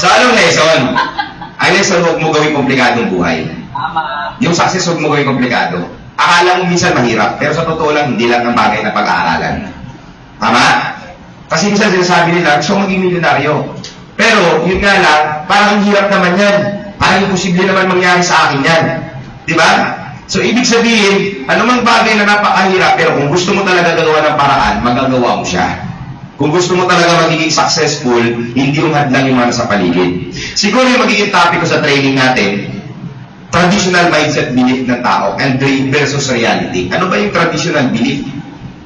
So, anong lesson? Ang lesson, huwag mo gawing komplikadong buhay. Tama. Yung success, huwag mo gawing komplikado. Akala mo minsan mahirap, pero sa totoo lang, hindi lang ang bagay na pag-aaralan. Tama? Kasi minsan sinasabi nila, gusto maging milyonaryo. Pero, yun nga lang, parang ang hirap naman yan. Parang imposible naman mangyari sa akin yan. Di ba? So, ibig sabihin, anumang bagay na napakahirap, pero kung gusto mo talaga gagawa ng paraan, magagawa mo siya. Kung gusto mo talaga magiging successful, hindi yung hadlang yung mga sa paligid. Siguro yung magiging topic ko sa training natin, traditional mindset belief ng tao and dream versus reality. Ano ba yung traditional belief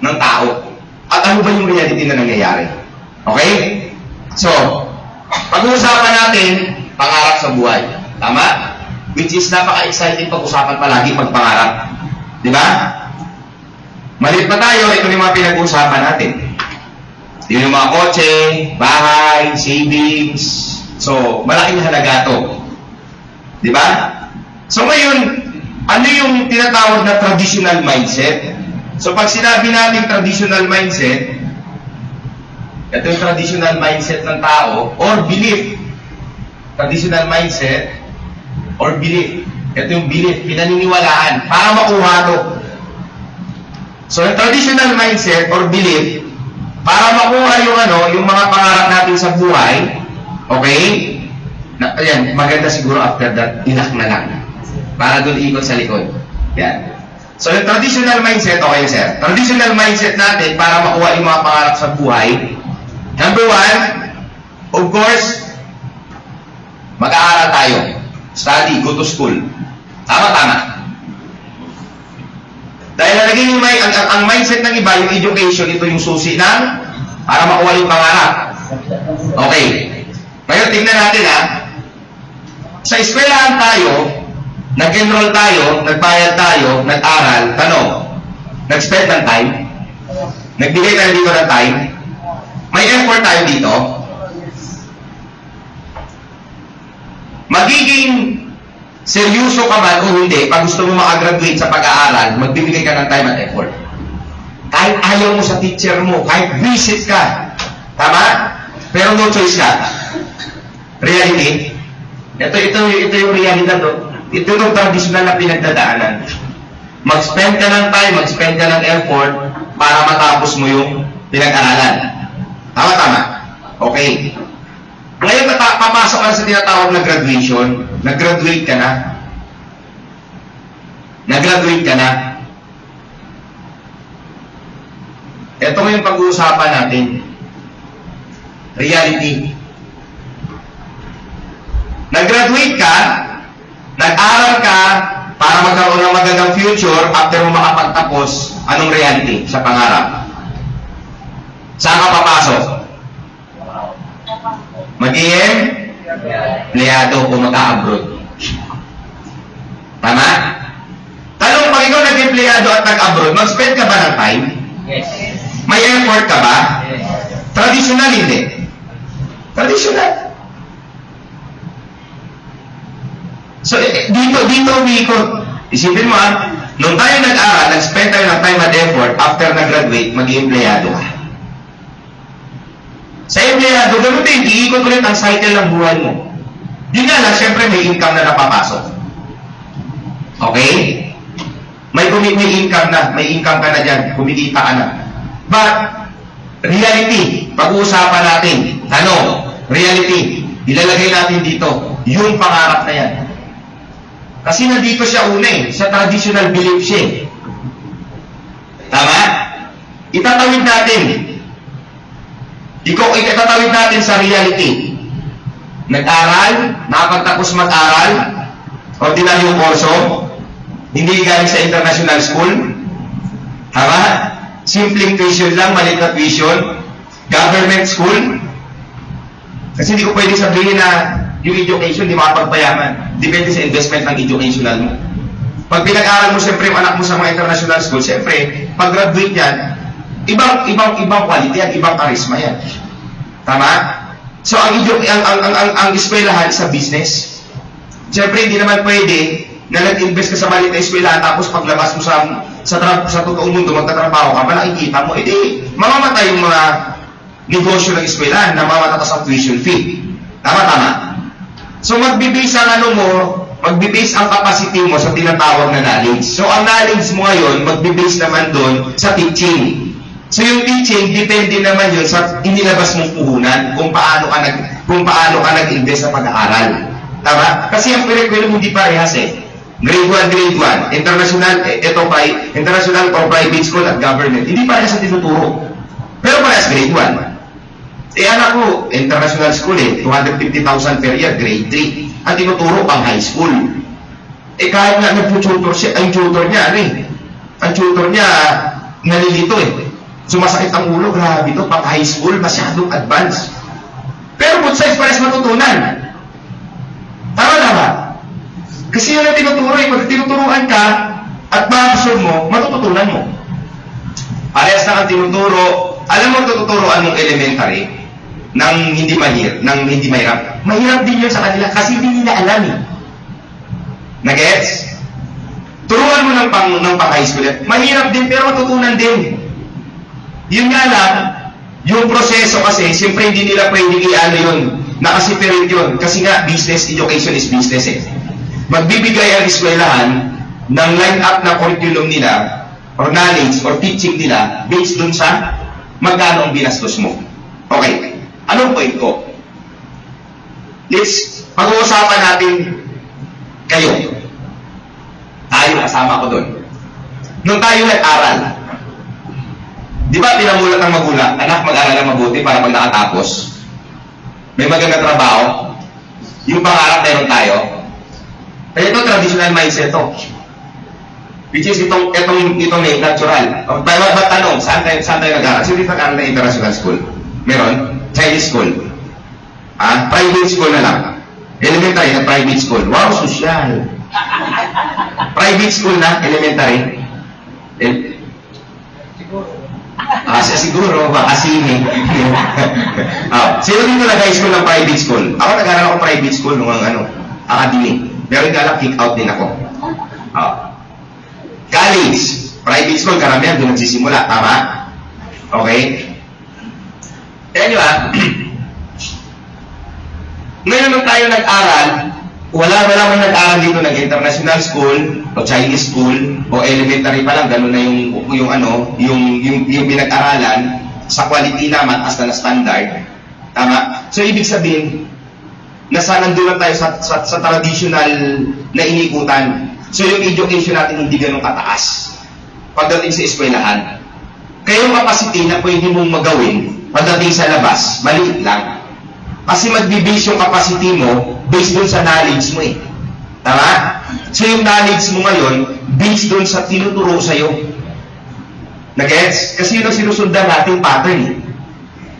ng tao? At ano ba yung reality na nangyayari? Okay? So, pag-uusapan natin, pangarap sa buhay. Tama? Which is napaka-exciting pag-usapan palagi pagpangarap. Di ba? Maliit pa tayo, ito yung mga pinag-uusapan natin. Yung mga kotse, bahay, savings. So, malaking halaga to. Di ba? So ngayon, ano yung tinatawag na traditional mindset? So pag sinabi natin traditional mindset, ito yung traditional mindset ng tao or belief. Traditional mindset or belief. Ito yung belief, pinaniniwalaan para makuha to. So yung traditional mindset or belief, para makuha yung mga pangarap natin sa buhay, okay? Ayan, maganda siguro after that, inak na lang. Para doon ikot sa likod. Yan. So, yung traditional mindset, okay sir. Traditional mindset natin para makuha yung mga pangarap sa buhay. Number one, of course, mag-aaral tayo. Study, go to school. Tama. Dahil nalagay yung ang mindset ng iba, yung education, ito yung susi ng para makuha yung pangarap. Okay. Ngayon, tingnan natin Sa eskwelahan tayo, nag-enroll tayo, nagbayad tayo, nag-aral, tanong, nag-spend ng time? Nagbigay tayo dito ng time? May effort tayo dito? Magiging seryoso ka man o hindi, pag gusto mo makagraduate sa pag-aaral, magbibigay ka ng time at effort. Kahit ayaw mo sa teacher mo, kahit visit ka, tama? Pero no choice ka. Reality? Ito yung realidad do. Ito yung traditional na pinagdadaanan. Mag-spend ka ng time, mag-spend ka ng effort para matapos mo yung pinag-aralan. Tama. Okay. Ngayon, papasok ka sa tinatawag na graduation. Nag-graduate ka na. Nag-graduate ka na. Ito yung pag-uusapan natin. Reality. Nag-graduate ka, nag-aral ka para magkaroon ng magandang future after mo makapagtapos, anong reality sa pangarap? Saan ka papasok? Magiging empleyado o mag-a-abroad. Tama? Tanong, pag ikaw nag-empleyado at nag-abroad, mag-spend ka ba ng time? Yes. May effort ka ba? Yes. Traditional hindi. Traditional. So, dito umikot. Isipin mo nung tayo nag-aral, nag-spend tayo ng time at effort, after nag-graduate, maging empleyado ka. Sa empleyado, ganun din, iikot ulit ang cycle ng buhay mo. Yun nga lang, syempre may income na napapasok. Okay? May income na, may income ka na dyan, kumikita ka na. But, reality, pag-uusapan natin, reality, ilalagay natin dito, yung pangarap na yan. Kasi nandito siya una sa traditional belief siya. Tama? Itatawid natin. Itatawid natin sa reality. Nag-aral, nakapagtapos mag-aral, ordinaryong kurso, hindi galing sa international school. Tama? Simpleng tuition lang, maliit na tuition. Government school. Kasi hindi ko pwede sabihin na yung education, di makapagpayaman. Depende sa investment ng educational mo. Pag pinag-aral mo, siyempre, yung anak mo sa mga international school, siyempre, pag-graduate yan, ibang quality yan, ibang charisma yan. Tama? So, ang eskwelahan sa business. Siyempre, hindi naman pwede na nag-invest ka sa maliit na eskwelahan, tapos paglabas mo sa totoong mundo, magtatrabaho ka, malaking kita mo, mamamatay yung mga negosyo ng eskwelahan na mamatatas ang tuition fee. Tama. So magbibase ang ano mo, magbibase ang capacity mo sa tinatawag na knowledge. So ang knowledge mo ngayon, magbibase naman doon sa teaching. So yung teaching, depende naman yun sa inilabas mong puhunan kung paano ka nag-invest sa pag-aaral. Tama? Kasi ang curriculum hindi parehas eh. Grade 1, international, international or private school at government. Hindi parehas sa tinuturo. Pero parehas grade 1. Anak ko, international school 250,000 per year, grade 3. Ang tinuturo pang high school. Kahit nga nagpo-tutor siya, ang tutor niya, nalilito Sumasakit ang ulo, grabe ito, pang high school, masyadong advanced. Pero both sides parehas matutunan. Tama na ba? Kasi yun ang tinuturo pag tinuturuan ka, at ma-absorb mo, matututunan mo. Parehas na kang tinuturo, alam mo tututuruan mong elementary, nang hindi mahirap. Mahirap din yun sa kanila kasi hindi nila alam Nagets? Turuan mo ng pang high school. Mahirap din pero matutunan din. Yun nga lang, yung proseso kasi, siyempre hindi nila pwedeng i-ano yun, nakasiperate yun. Kasi nga, business education is business Magbibigay ang eskwelahan ng line-up na curriculum nila, or knowledge, or teaching nila, based dun sa magkano ang binastos mo. Okay. Anong point ko? Let's pag-uusapan natin kayo. Tayo, kasama ko doon. Nung tayo nag-aral, di ba pinamulat ng magulang, anak, mag-aral na mabuti para pag nakatapos, may magandang trabaho, yung pangarap meron tayo. Kaya ito, traditional mindset to. Which is itong natural. Ba't tanong, saan tayo nag-aral? Sino dito nag-aral na international school? Meron? Chinese school? Private school na lang. Elementary na private school. Wow, social. Private school na, elementary. Siguro, makasini. Sino dito nag-high school ng private school? Ako nag-aral ako private school nung academy. Meron ka lang, kick out din ako. College, private school, karamihan doon nagsisimula. Tama? Okay? Kaya nyo ngayon nung tayo nag-aral, wala man nag-aral dito ng international school, o Chinese school, o elementary pa lang, ganun na yung pinag-aralan, sa quality na mataas na standard. Tama? So, ibig sabihin, nasa nandun lang tayo sa traditional na inikutan. So, yung education natin hindi ganun kataas pagdating sa eskwelahan. Kaya yung capacity na pwede mong magawin pagdating sa labas, maliit lang. Kasi magbibase yung capacity mo based dun sa knowledge mo Tama? So yung knowledge mo ngayon, based dun sa tinuturo sa'yo. Nag-gets? Kasi yun ang sinusundan nating pattern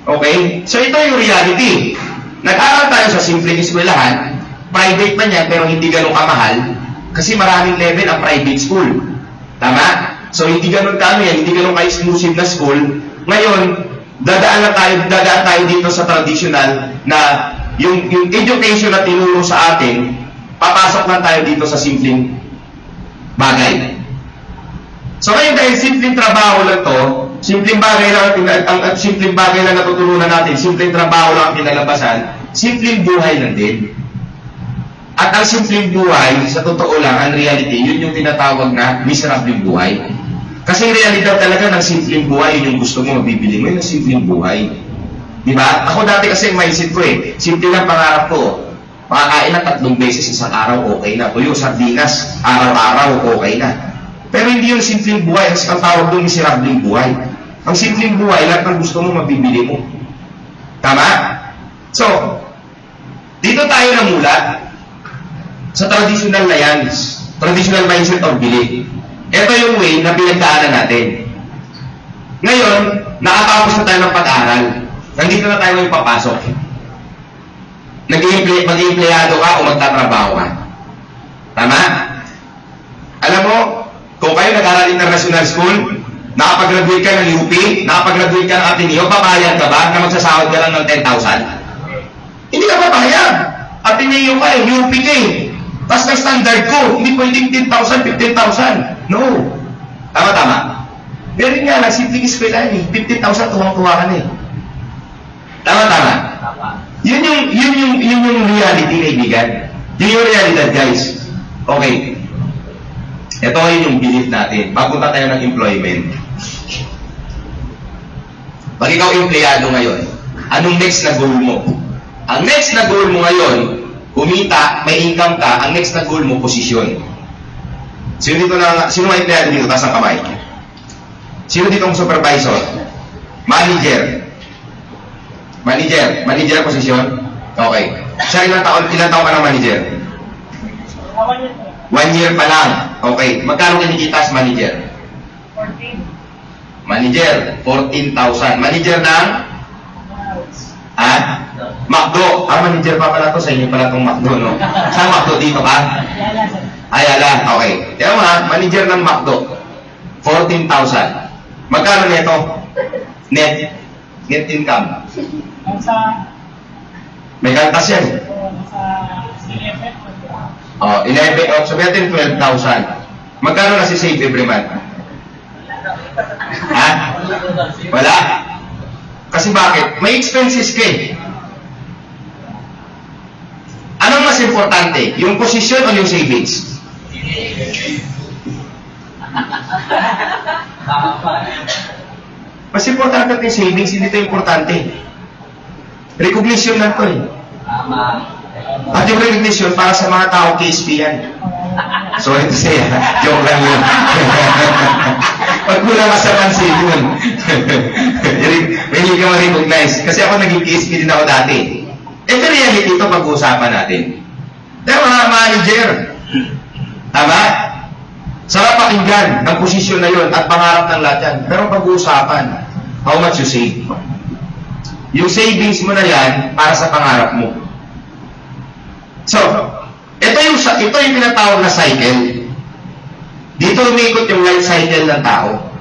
Okay? So ito yung reality. Nag-aral tayo sa simpleng eskwelahan, private man yan pero hindi ganun kamahal, kasi maraming level ang private school. Tama? So hindi ganun hindi ganun ka-exclusive na school. Ngayon, dadaan tayo dito sa traditional na yung education na tinuro sa atin, papasok lang tayo dito sa simpleng bagay. So ngayon dahil simpleng trabaho lang to, simpleng bagay lang natuturunan natin, simpleng trabaho lang ang pinalabasan, simpleng buhay lang din. At ang simpleng buhay, sa totoo lang, ang reality, yun yung tinatawag na miserable buhay. Kasi realidad talaga ng simpleng buhay, yun yung gusto mo, mabibili mo, yun ang simpleng buhay. Diba? Ako dati kasi yung mindset ko simple lang pangarap ko. Makakain na 3 beses isang araw, okay na. Tuyo, sardinas, araw-araw, okay na. Pero hindi yung simpleng buhay, ang tawag doon miserableng buhay. Ang simpleng buhay, lahat ng gusto mo, mabibili mo. Tama? So, dito tayo namulat sa traditional na yan, traditional mindset or belief. Ito yung way na pinagdaanan natin. Ngayon, nakatapos na tayo ng pag-aaral. Nandito na tayo ngayon papasok. Mag-i-empleyado ka o magtatrabaho ka. Tama? Alam mo, kung kayo nag-aaral international school, nakapag-graduate ka ng UP, nakapag-graduate ka ng Ateneo, papayag ka ba na magsasahod ka lang ng 10,000? Hindi ka papayag. Ateneo ka UP ka Tapos ng standard ko, hindi pwedeng 10,000, 15,000. No. Tama. Meron nga lang, simpleng eskwela 15,000, tuwang-tuwa ka na Tama. Yun yung reality, kaibigan. Yun yung realidad, guys. Okay. Ito yung belief natin. Papunta tayo ng employment. Pag ikaw empleyado ngayon, anong next na goal mo? Ang next na goal mo ngayon, kumita, may income ka, ang next na goal mo, posisyon. Sino may empleyado dito? Taas ang kamay. Sino dito ang supervisor? Manager. Manager posisyon? Okay. Siya ilang taon ka ng manager? 1 year pa lang. Okay. Magkano kinikita sa manager? 14. Manager, 14,000. Manager ng? McDo. Manager pa pala to. Sa inyo pala itong McDo, no? Saan McDo? Dito ka? Ayala. Okay. Kaya manager ng McDo. 14,000. Magkano neto? Net income. May kaltas yan. 11, sabi natin 12,000. Magkano na si save every month? Wala? Kasi bakit? May expenses ka eh. Anong mas importante? Yung posisyon o yung savings? Mas importante yung savings, hindi ito importante. Recognition lang ito eh. At yung recognition para sa mga tao KSP yan. Sorry to say, joke lang yun. Pag kulang ka sa pansin yun. May hindi ka ma-recognize. Kasi ako naging KSP din ako dati. Ito reality ito pag-uusapan natin. Pero mga manager, tama? Sarap pakinggan ng posisyon na yun at pangarap ng lahat yan. Pero pag-uusapan, how much you save? Yung savings mo na yan para sa pangarap mo. So, ito yung pinatawag na cycle. Dito umiikot yung life cycle ng tao.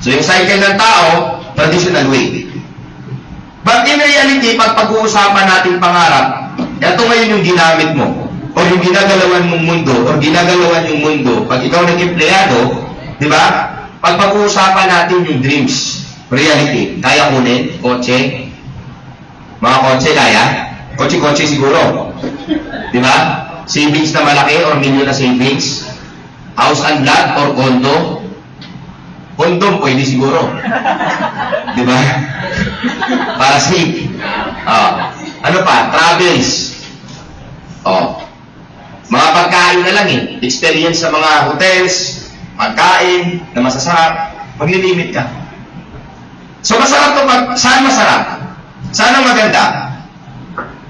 So, yung cycle ng tao, traditional way. But in reality, pag pag-uusapan natin pangarap, ito ngayon yung ginamit mo, o yung ginagalawan mong mundo, o ginagalawan yung mundo, pag ikaw nag-empleyado, di ba? Pag pag-uusapan natin yung dreams, reality, kaya kunin, kotse, mga kotse kaya, kotse siguro, di ba? Savings na malaki or milyon na savings, house and lot or condo, kondom pwede siguro, di ba? Para safe. Ano pa? Travels. Mga pagkain na lang eh. Experience sa mga hotels, pagkain na masasarap, maglilimit ka. So masarap to saan masarap? Saan ang maganda?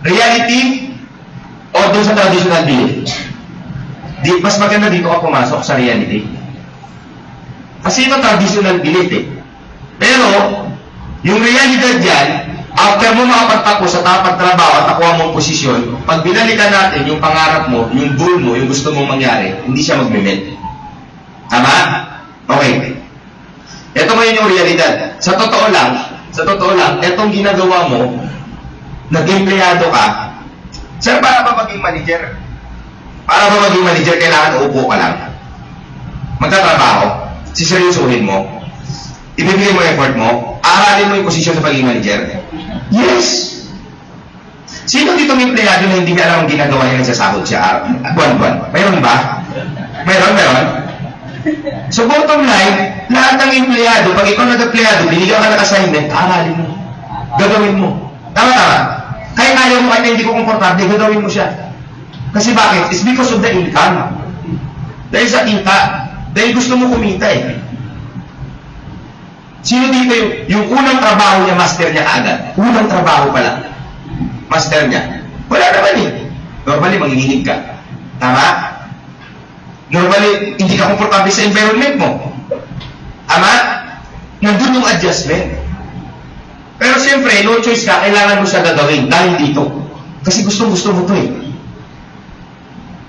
Reality o doon sa traditional belief? Mas maganda dito ka pumasok sa reality. Kasi ito traditional belief eh. Pero, yung realidad dyan, after mo makapagtapos sa pagtrabaho at nakuha mong posisyon, pag binalikan natin yung pangarap mo, yung goal mo, yung gusto mong mangyari, hindi siya magme-met. Tama? Okay. Ito ngayon yung realidad. Sa totoo lang, itong ginagawa mo, nag-empleyado ka, sir, para ba maging manager? Para ba maging manager, kailangan uupo ka lang. Magtatrabaho, siseryosohin mo, ibibigay mo effort mo, aralin mo yung posisyon sa pagiging manager. Yes! Sino dito may empleyado na hindi niya alam ang ginagawa niya nagsasahod siya buwan-buwan? Mayroon ba? Meron? So bottom line, lahat ng empleyado, pag ikaw nag-empleyado, binigyan ka ng assignment, aralin mo. Gagawin mo. Tama. Kahit ayaw mo, kahit hindi ko komportable, gagawin mo siya. Kasi bakit? It's because of the income. Dahil sa kita, dahil gusto mo kumita eh. Sino dito yung unang trabaho niya, master niya kaagad? Unang trabaho pala. Master niya. Wala naman eh. Normally, manginginig ka. Tama? Normally, hindi ka komportable sa environment mo. Tama? Nandun yung adjustment. Pero siyempre, no choice ka, kailangan mo siya gagawin dahil dito. Kasi gusto mo to eh.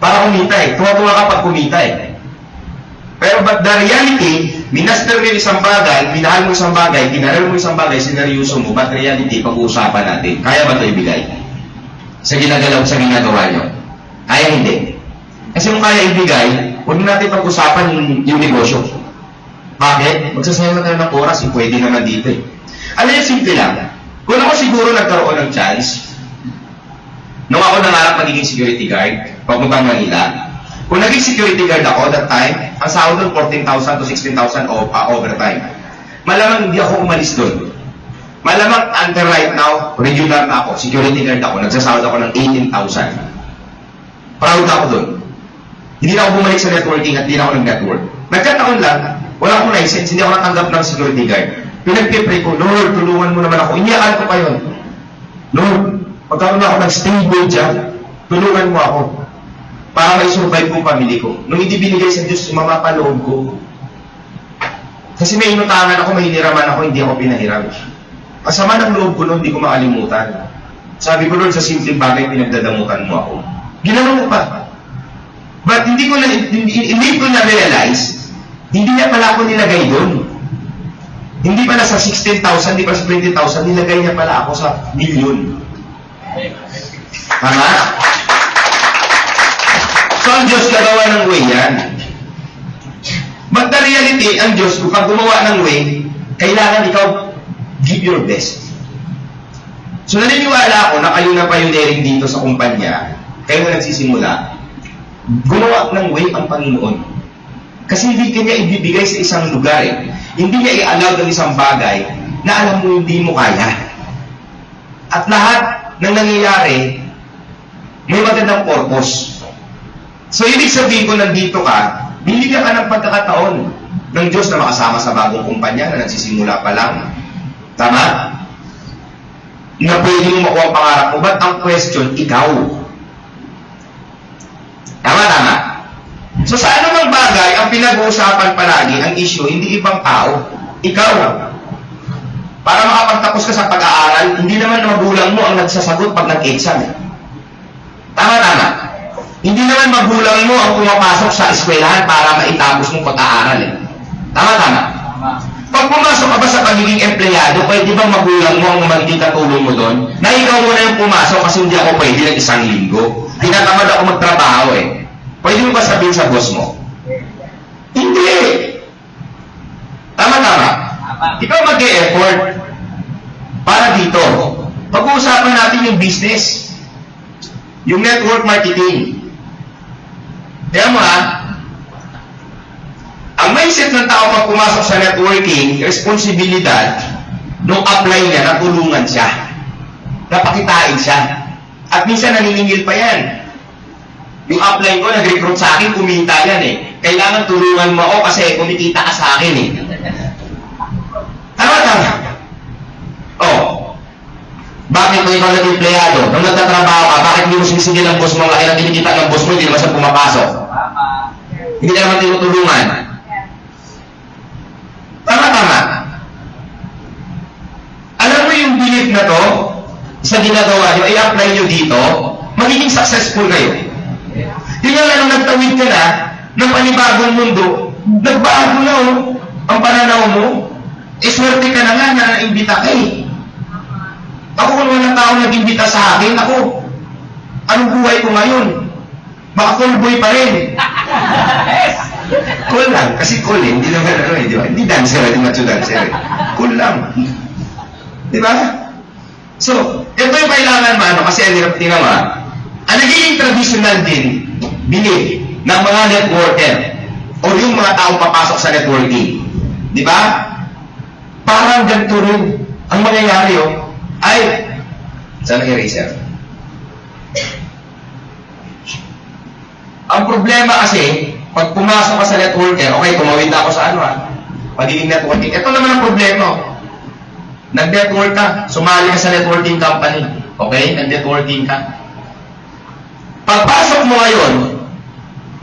Para kumita eh. Tuwa-tuwa ka pag kumita eh. Pero but the reality, minaster mo yung isang bagay, minahal mo isang bagay, ginaral mo isang bagay, sineryoso mo, but reality, pag-uusapan natin, kaya ba ito ibigay? Sa ginagawa nyo? Kaya hindi. Kasi kung kaya ibigay, huwag natin pag-usapan yung negosyo. Bakit? Magsasayang na tayo ng oras, pwede naman dito eh. Alam niyo, simple lang. Kung ako siguro nagkaroon ng chance, nung ako nangarap magiging security guard, papuntang Manila, kung naging security guard ako that time, ang sahod doon 14,000 to 16,000 overtime. Malamang hindi ako umalis doon. Malamang until right now, regular na ako, security guard ako, nagsasahod ako ng 18,000. Proud ako doon. Hindi na ako bumalik sa networking at hindi na ako nag-network. Nagkataon lang, wala akong license, hindi ako natanggap ng security guard. Pinagpipray ko, Lord, tulungan mo naman ako. Iniyakan ko pa yun. Lord, magkaroon ako ng stable job, tulungan mo ako para may-survive kong pamilya ko. Nung hindi binigay sa Diyos, sumama pa loob ko. Kasi may inutangan ako, may hiniraman ako, hindi ako pinahiram. Kasama ng loob ko noon, hindi ko makalimutan. Sabi ko, Lord, sa simpleng bagay, pinagdadamutan mo ako. Ginawa mo pa. But hindi ko na-realize, hindi niya pala ako nilagay doon. Hindi pala sa 16,000, hindi pala sa 20,000, nilagay niya pala ako sa milyon. Tama? So, ang Diyos gagawa ng way yan. But the reality, ang Diyos, kung gumawa ng way, kailangan ikaw give your best. So, naniniwala ako na kayo na pioneering dito sa kumpanya, kayo na nagsisimula, gumawa ng way ang Panginoon. Kasi hindi kanya ibibigay sa isang lugar eh. Hindi niya i-allow ng isang bagay na alam mo hindi mo kaya. At lahat ng nangyayari, may magandang purpose. So, ibig sabihin ko, nandito ka, binigyan ka ng pagkakataon ng Diyos na makasama sa bagong kumpanya na nagsisimula pa lang. Tama? Na pwede mo makuha ang pangarap mo. But ang question, ikaw. Tama. So sa anumang bagay, ang pinag-uusapan palagi, ang issue, hindi ibang tao, ikaw. Para makapagtapos ka sa pag-aaral, hindi naman magulang mo ang nagsasagot pag nag-exam. Tama. Hindi naman magulang mo ang pumapasok sa eskwelahan para maitapos mong pag-aaral. Tama. Pag pumasok ka ba sa pagiging empleyado, pwede bang magulang mo ang magkikatulong mo doon? Na ikaw muna yung pumasok kasi hindi ako pwede ng isang linggo. Tinatamad ako magtrabaho eh. Pwede mo ba sabihin sa boss mo? Hindi. Tama. Ikaw mag-e-effort para dito. Pag-uusapan natin yung business. Yung network marketing. Kaya mo ang mindset ng tao pag pumasok sa networking, responsibilidad, nung apply niya, natulungan siya. Napakitain siya. At minsan naniningil pa yan. Yung apply ko, nag-recruit sa akin, kumita yan eh. Kailangan tulungan mo ako kasi kumikita ka sa akin eh. Tama. Oh. Bakit kung ikaw nag-empleyado, nung nagtatrabaho ka, bakit hindi mo sinisigil ang boss mo, ang laki ng kinikita ng boss mo, hindi naman siya pumapasok? Hindi ka naman tinutulungan. Tama. Alam mo yung belief na to, sa ginagawa nyo, i-apply nyo dito, magiging successful kayo. Yun nga nung nagtawid ka na ng panibagong mundo, nagbago na ang pananaw mo, swerte ka na nga na naimbita ka eh. Ako kung walang tao nag-imbita sa akin, ako, anong buhay ko ngayon? Baka cool boy pa rin. Cool lang, kasi cool eh, hindi naman di ba? Hindi dancer, hindi macho dancer eh. Cool lang. Di ba? So, ito yung kailangan kasi ang hirap tinawa. Ang nagiging traditional din, belief ng mga networker o yung mga taong papasok sa networking. Di ba? Parang ganito rin ang mangyayari ay, saan ang eraser? Ang problema kasi, pag pumasok ka sa networker, okay, tumawid na ako sa pagiging networking. Ito naman ang problema. Nag-network ka, sumali ka sa networking company. Okay? Nag-networking ka. Pagpasok mo ngayon,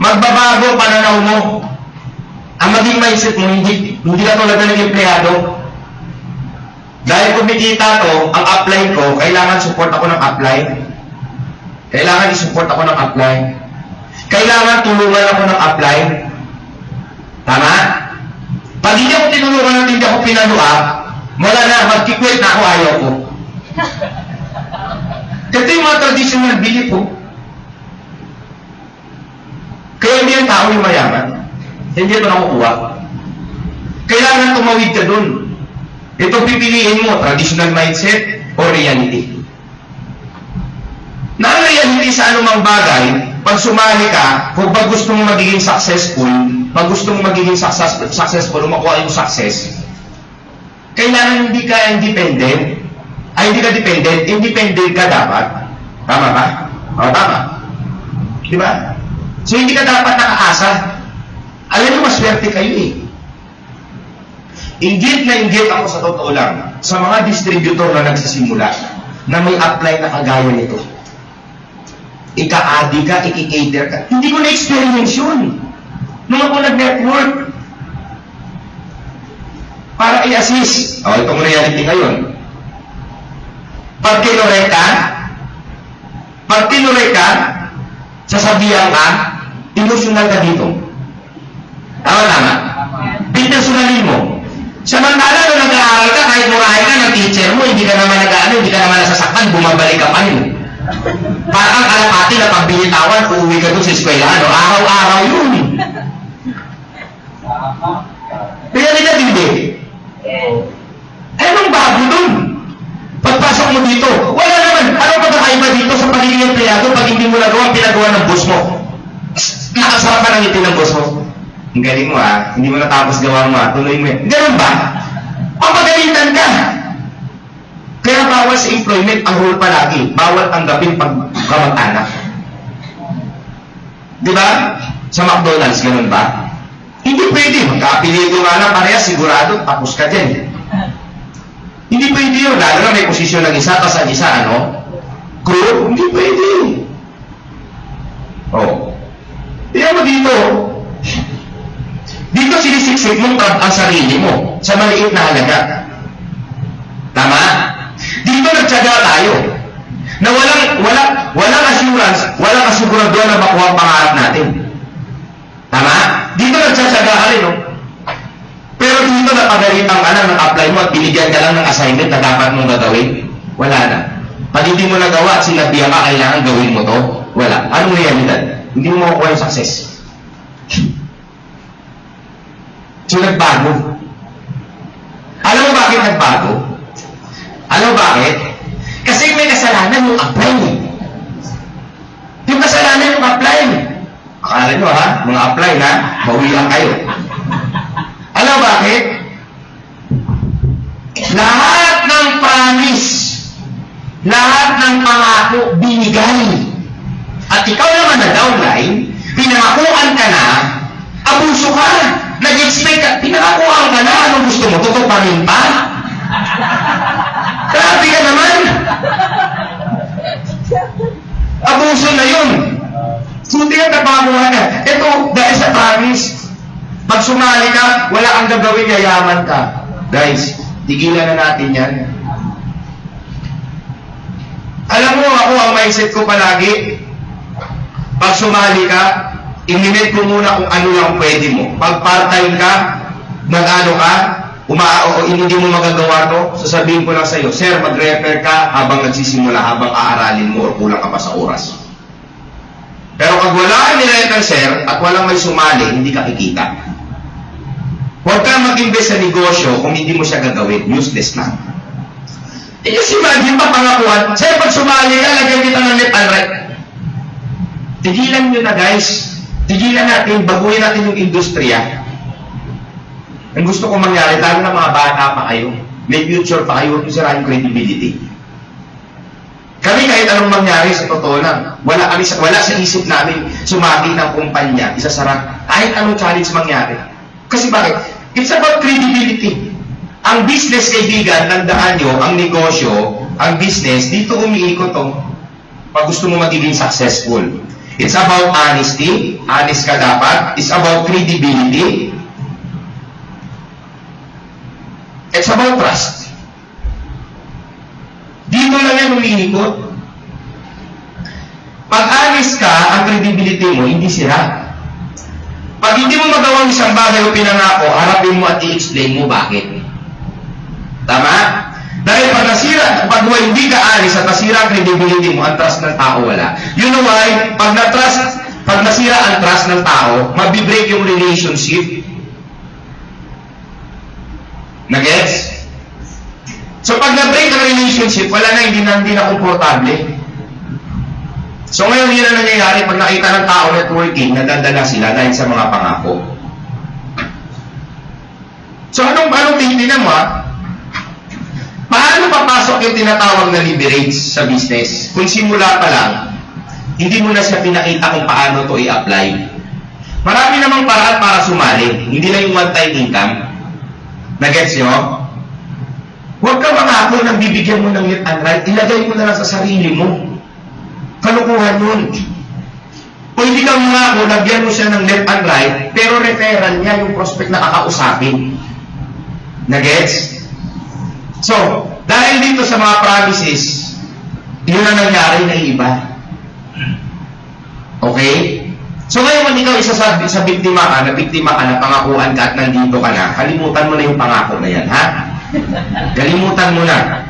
magbabago ang pananaw mo. Ang maging mindset mo, hindi ka tulad na ng empleyado. Dahil kumikita to, ang apply ko, kailangan support ako ng apply. Kailangan i-support ako ng apply. Kailangan tulungan ako ng apply. Tama? Pag hindi ako tinulungan at hindi ako pinaluha, wala na, mag-quit na ako, ayaw ko. Ito yung mga traditional belief ko. Kaya hindi ang tao yung mayaman. Hindi ito nakukuha. Kailangan tumawid ka dun. Ito pipiliin mo, traditional mindset, o reality? Na ang reality sa anumang bagay, pag sumali ka, kung pag gusto mo magiging successful, pag gusto mo magiging successful, makuha yung success, kailangan hindi ka independent. Ay, hindi ka dependent. Independent ka dapat. Tama ba? O, tama. Diba? So, hindi ka dapat nakaasa. Alam mo, maswerte kayo eh. Inggit na inggit ako sa totoo lang sa mga distributor na nagsisimula na may apply na kagaya nito. Ika-adi ka, iki-cater ka. Hindi ko na-experience yun. Nung ako nag-network. Para i-assist. O, itong reality ngayon. Pag tinure ka, sasabihan ka, emotional ka dito. Tama. Pintersunalin mo. Samantala, nung nag-aaral ka, kahit murahin ka ng teacher mo, hindi ka naman hindi ka naman nasasaktan, bumabalik ka pa rin. Parang kalapati na pagbinitawan, uuwi ka doon sa eskwelahan, no? Araw-araw yun. Kaya nila hindi. Anong bago doon? Pagpasok mo dito, wala naman. Anong pagkakaiba dito sa pagiging empleyado pag hindi mo nagawa, pinagawa ng boss mo? Nakasarap ka ng ngiti ng boss mo. Ang galing mo hindi mo natapos gawa mo tuloy mo yan. Ganun ba? Papagalitan ka. Kaya bawal sa employment ang rule palagi. Bawal tanggapin pag kamag-anak. Di ba? Sa McDonald's, ganun ba? Hindi pwede. Magkapilido nga lang parehas, sigurado, tapos ka dyan. Hindi pwede yun. Lalo na may posisyon ng isa, tas ang isa, crew? Hindi pwede. Tingnan mo dito. Dito sinisiksik mong ang sarili mo sa maliit na halaga. Tama? Dito nagtyaga tayo na walang assurance, walang asiguraduhan na makuha ang pangarap natin. Tama? Dito nagtsatsaga ka rin, Pero dito napagalitan ka lang, nag-apply mo at binigyan ka lang ng assignment na dapat mong gagawin. Wala na. Pag hindi mo nagawa at sinabihan ka, kailangan gawin mo to, wala. Anong realidad? Hindi mo makukuha yung success. So, nagbago. Alam mo bakit nagbago? Alam mo bakit? Kasi may kasalanan yung apply. Yung kasalanan yung apply. Akala nyo mga apply na, mawilang kayo. Alam mo bakit? Lahat ng promise, lahat ng pangako binigay. At ikaw naman na downline, pinangakuan ka na, abuso ka, nag-expect ka, pinangakuan ka na, anong gusto mo, tutuparin pa? Grabe ka naman. Abuso na yun. Suti ang kapangakuan ka. Ito, dahil sa promise, pag sumali ka, wala kang gagawin, yayaman ka. Guys, tigilan na natin yan. Alam mo, ako ang mindset ko palagi, pag sumali ka, i-limit ko muna kung ano lang pwede mo. Pag part-time ka, nag-ano ka, hindi mo magagawa to, sasabihin ko lang sa'yo, sir, mag-refer ka habang nagsisimula, habang aaralin mo o kulang ka pa sa oras. Pero pag wala kang nirefer, sir, at walang may sumali, hindi ka kikita. Huwag ka mag-invest sa negosyo kung hindi mo siya gagawin. Useless lang. Just imagine pa pangakuan, sir, pag sumali ka, lagyan kita ng net and right. Tigilan nyo na, guys. Tigilan natin, baguhin natin yung industriya. Ang gusto kong mangyari, lalo na mga bata pa kayo, may future pa kayo, huwag sira yung credibility. Kami kahit anong mangyari, sa totoo lang, wala sa isip namin sumati ng kumpanya, isasara, kahit anong challenge mangyari. Kasi bakit? It's about credibility. Ang business, kaibigan, tandaan nyo, ang negosyo, ang business, dito umiikot pag gusto mo magiging successful. It's about honesty, honest ka dapat. It's about credibility. It's about trust. Dito lang yan umiikot. Pag honest ka, ang credibility mo, hindi sira. Pag hindi mo magawang isang bagay o pinangako, harapin mo at i-explain mo bakit. Tama? Dahil pag hindi ka honest at nasira ang credibility mo, ang trust ng tao wala. You know why? Pag nasira ang trust ng tao, mabibreak yung relationship. Nagets? So pag na-break ang relationship, wala na, hindi na komportable. So ngayon yun ang nangyayari pag nakita ng tao networking, nadadala sila dahil sa mga pangako. So anong tingnan mo paano papasok yung tinatawag na leverage sa business? Kung simula pa lang, hindi mo na siya pinakita kung paano to i-apply. Marami namang paraan para sumali. Hindi na yung one-time income. Na-gets nyo? Huwag ka mangako nang bibigyan mo ng left and right. Ilagay mo na lang sa sarili mo. Kalukuhan yun. Pwede kang mangako, lagyan mo siya ng left and right, pero referral niya yung prospect na kakausapin. Na-gets? So, dahil dito sa mga promises, yun ang nangyari na iba. Okay? So ngayon kung ikaw isasabi sa biktima ka na pangakuan ka at nandito ka na, kalimutan mo na yung pangako na yan, ha? Kalimutan mo na.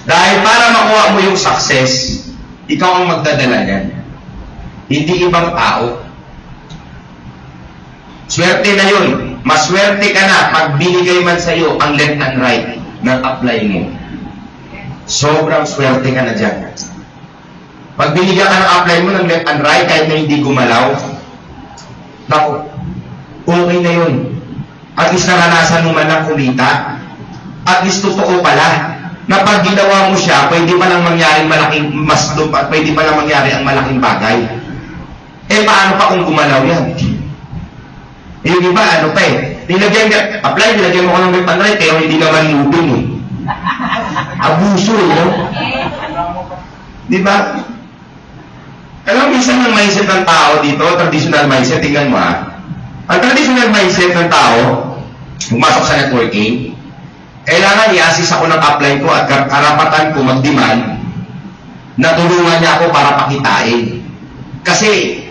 Dahil para makuha mo yung success, ikaw ang magdadala yan. Hindi ibang tao. Swerte na yun. Maswerte ka na pag binigay man sa'yo ang left and right ng apply mo. Sobrang swerte ka na dyan. Pag binigyan ka ng apply mo ng left and right, kahit na hindi gumalaw, naku, okay na yun. At least naranasan mo man lang kumita. At least totoo pala na pag ginawa mo siya, pwede pa lang mangyari pwede pa lang mangyari ang malaking bagay. Eh, paano pa kung gumalaw yan? Yung iba, ano pa nilagyan mo ko ng left and right, pero hindi naman lupin eh. Abuso eh, no? Diba? Alam, minsan ang mindset ng tao dito, traditional mindset, tingnan mo ang traditional mindset ng tao, pumasok sa networking, kailangan i-assist ako ng apply ko at karapatan ko mag-demand na tulungan niya ako para pakitain. Kasi,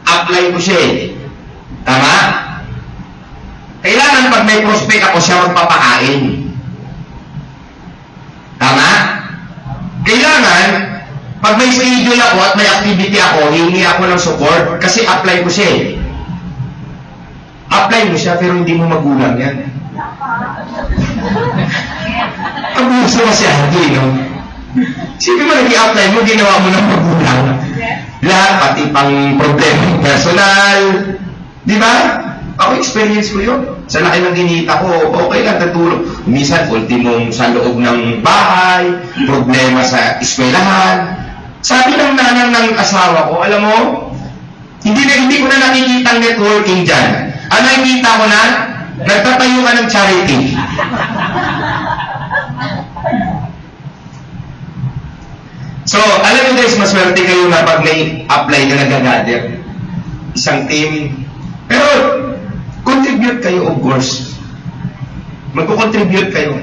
apply ko siya eh. Tama? Kailangan pag may prospect ako, siya magpapakain. Tama? Kailangan, pag may schedule ako at may activity ako, hihingi ako ng support kasi apply ko siya eh. Apply mo siya pero hindi mo magulang yan. Abuso kasi hindi, no? Sige mo, nag-i-apply mo, ginawa mo ng magulang. Lahat, pati pang problema personal. Di ba? Ako, experience ko yun. Sa laki ng ginita ko, okay lang, natulog. Minsan, ultimong sa loob ng bahay, problema sa eskwelahan. Sabi ng nanang ng asawa ko, alam mo, hindi ko na nakikita ang networking dyan. Ano nakikita ko na? Nagtatayo ka ng charity. So, alam mo guys, maswerte kayo na pag may apply na nag-gather. Isang team. Pero, contribute kayo, of course. Magko-contribute kayo.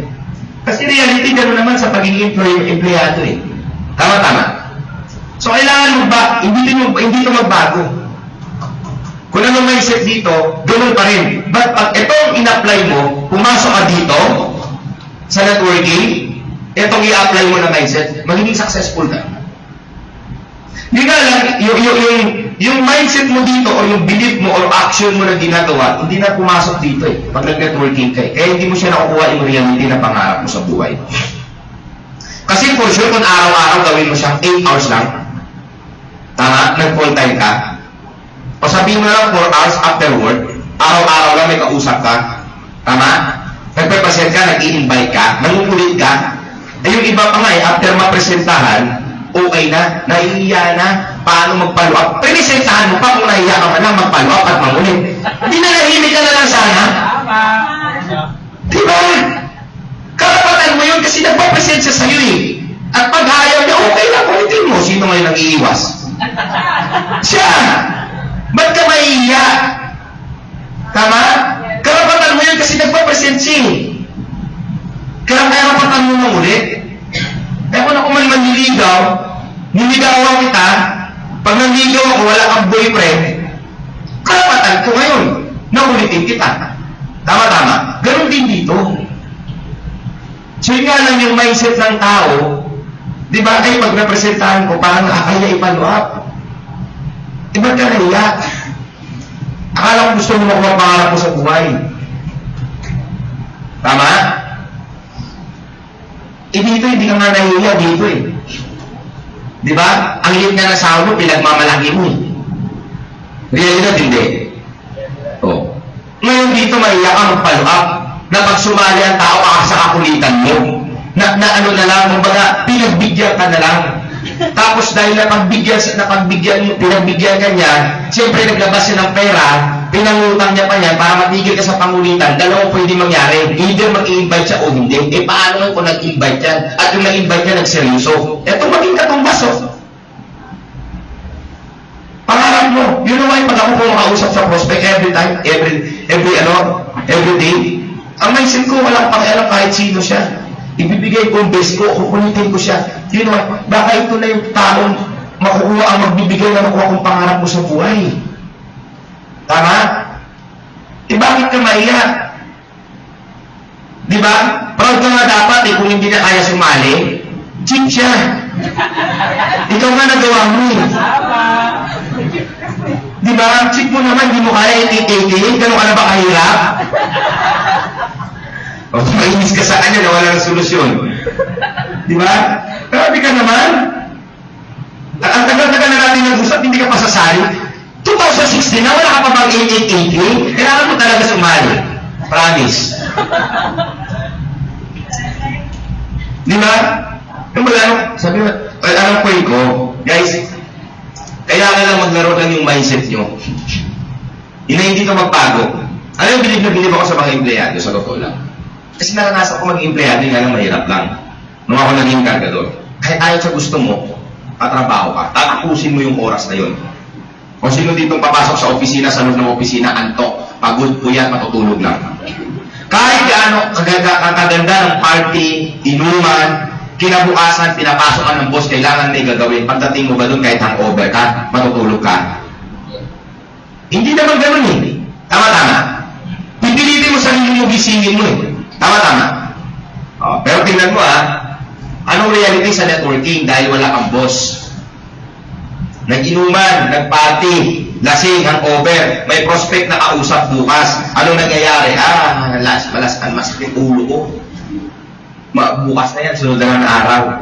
Kasi reality, gano'n naman sa pagiging empleyado eh. Tama-tama. So, kailangan mo ba, hindi ito magbago. Kung anong mindset dito, gano'n pa rin. But pag itong in-apply mo, pumasok ka dito, sa networking, itong i-apply mo na mindset, magiging successful ka. Hindi nga lang, yung mindset mo dito, o yung belief mo, or action mo na ginagawa, hindi na pumasok dito eh, pag nag-networking ka eh. Kaya hindi mo siya nakukuha yung reality na pangarap mo sa buhay. Kasi for sure, kung araw-araw gawin mo siyang 8 hours lang, tama, nag-full time ka, o sabihin mo lang 4 hours after work, araw-araw lang may kausap ka, tama, nagpe-present ka, nag-i-invite ka, nangukulit ka, eh yung iba pa nga eh, after mapresentahan, okay na, nahihiya na, paano mag-follow up? Presentahan mo pa kung nahihiya ka man lang mag-follow up at mangulit. Hindi na nahimik ka na lang sana. Diba? Karapatan mo yun kasi nagpapresent siya sa'yo eh. At pag ayaw niya, okay lang, ulitin mo. Sino ngayon ang iiwas? Siya! Ba't ka mahihiya? Tama? Karapatan mo yun kasi nagpapresent siya eh. Karapatan mo mangulit. Eh kung ako man manliligaw, niligawan kita, pag nanligaw ako, wala kang boyfriend, karapatan ko ngayon, naulitin kita. Tama-tama. Ganon din dito. So yun nga lang yung mindset ng tao, di ba, ay pag napresentahan ko, parang nakakaya i-follow up. Ba't ka nahiya? Akala ko gusto mo makuha pangarap mo sa buhay. Tama? dito, hindi ka nga nahihiya dito eh. Di ba? Ang liit nga na sahod mo, pinagmamalaki mo eh. Realidad, hindi. Oh. Ngayon dito, mahiya ka mag-follow up na pag sumali ang tao ka sa kakulitan mo. Na ano na lang, kumbaga, pinagbigyan ka na lang. Tapos dahil pinagbigyan ka niya, siyempre naglabas siya ng pera, pinangutang niya pa niya para matigil ka sa pangulitan, dalawang pwede mangyari. Either mag-i-invite siya o hindi. Eh paano kung nag-invite yan? At yung nag-invite niya nagseryoso? Eto maging katumbas oh. Pangarap mo, yun naman yung pag ako pumakausap sa prospect every time, every day. Ang mindset ko, walang pakialam kahit sino siya. Ibibigay ko yung best ko, kukulitin ko siya. Yun naman, baka ito na yung taong makukuha ang magbibigay na makuha kong pangarap mo sa buhay. Tama? Eh bakit ka maiya? Di ba? Proud ka nga dapat eh, kung hindi na kaya sumali, cheat siya. Ikaw nga nagawa mo eh. Di ba? Cheat mo naman, di mo kaya i-take. Ganun ka na ba kahirap? O kung mainis ka sa kanya na wala ng solusyon. Di ba? Grabe ka naman. Ang tagal-tagal na natin nag-usap, hindi ka pa sasali. 2016 na, wala ka pa bang 8888? Kailangan mo talaga sumali. Promise. Di ba? Yung wala, sabi mo, anong point ko? Guys, kailangan lang maglaro lang yung mindset nyo. Yun na hindi ka magbago. Ano yung bilib ako sa mga empleyado, sa totoo lang? Kasi naranasan ko maging empleyado, nga lang mahirap lang. Nung ako naging kargador, kahit ayaw sa gusto mo, katrabaho ka, tatapusin mo yung oras na yun. Kung sino dito papasok sa opisina, sa loob ng opisina, antok, pagod po yan, matutulog lang. Kahit gaano kaganda ng party, inuman, kinabukasan, pinapasok ka ng boss, kailangan may gagawin. Pagdating mo ba doon kahit hangover ka, matutulog ka. Hindi naman ganun eh. Tama-tama. Pipilitin mo sarili mo, gisingin mo eh. Tama-tama. Oh, pero tingnan mo anong reality sa networking dahil wala kang boss? Nag-inuman, nag-party, lasing, hangover, may prospect na kausap bukas. Anong nangyayari? Malaskan, masakit ulo ko. Bukas na yan, sunod na araw.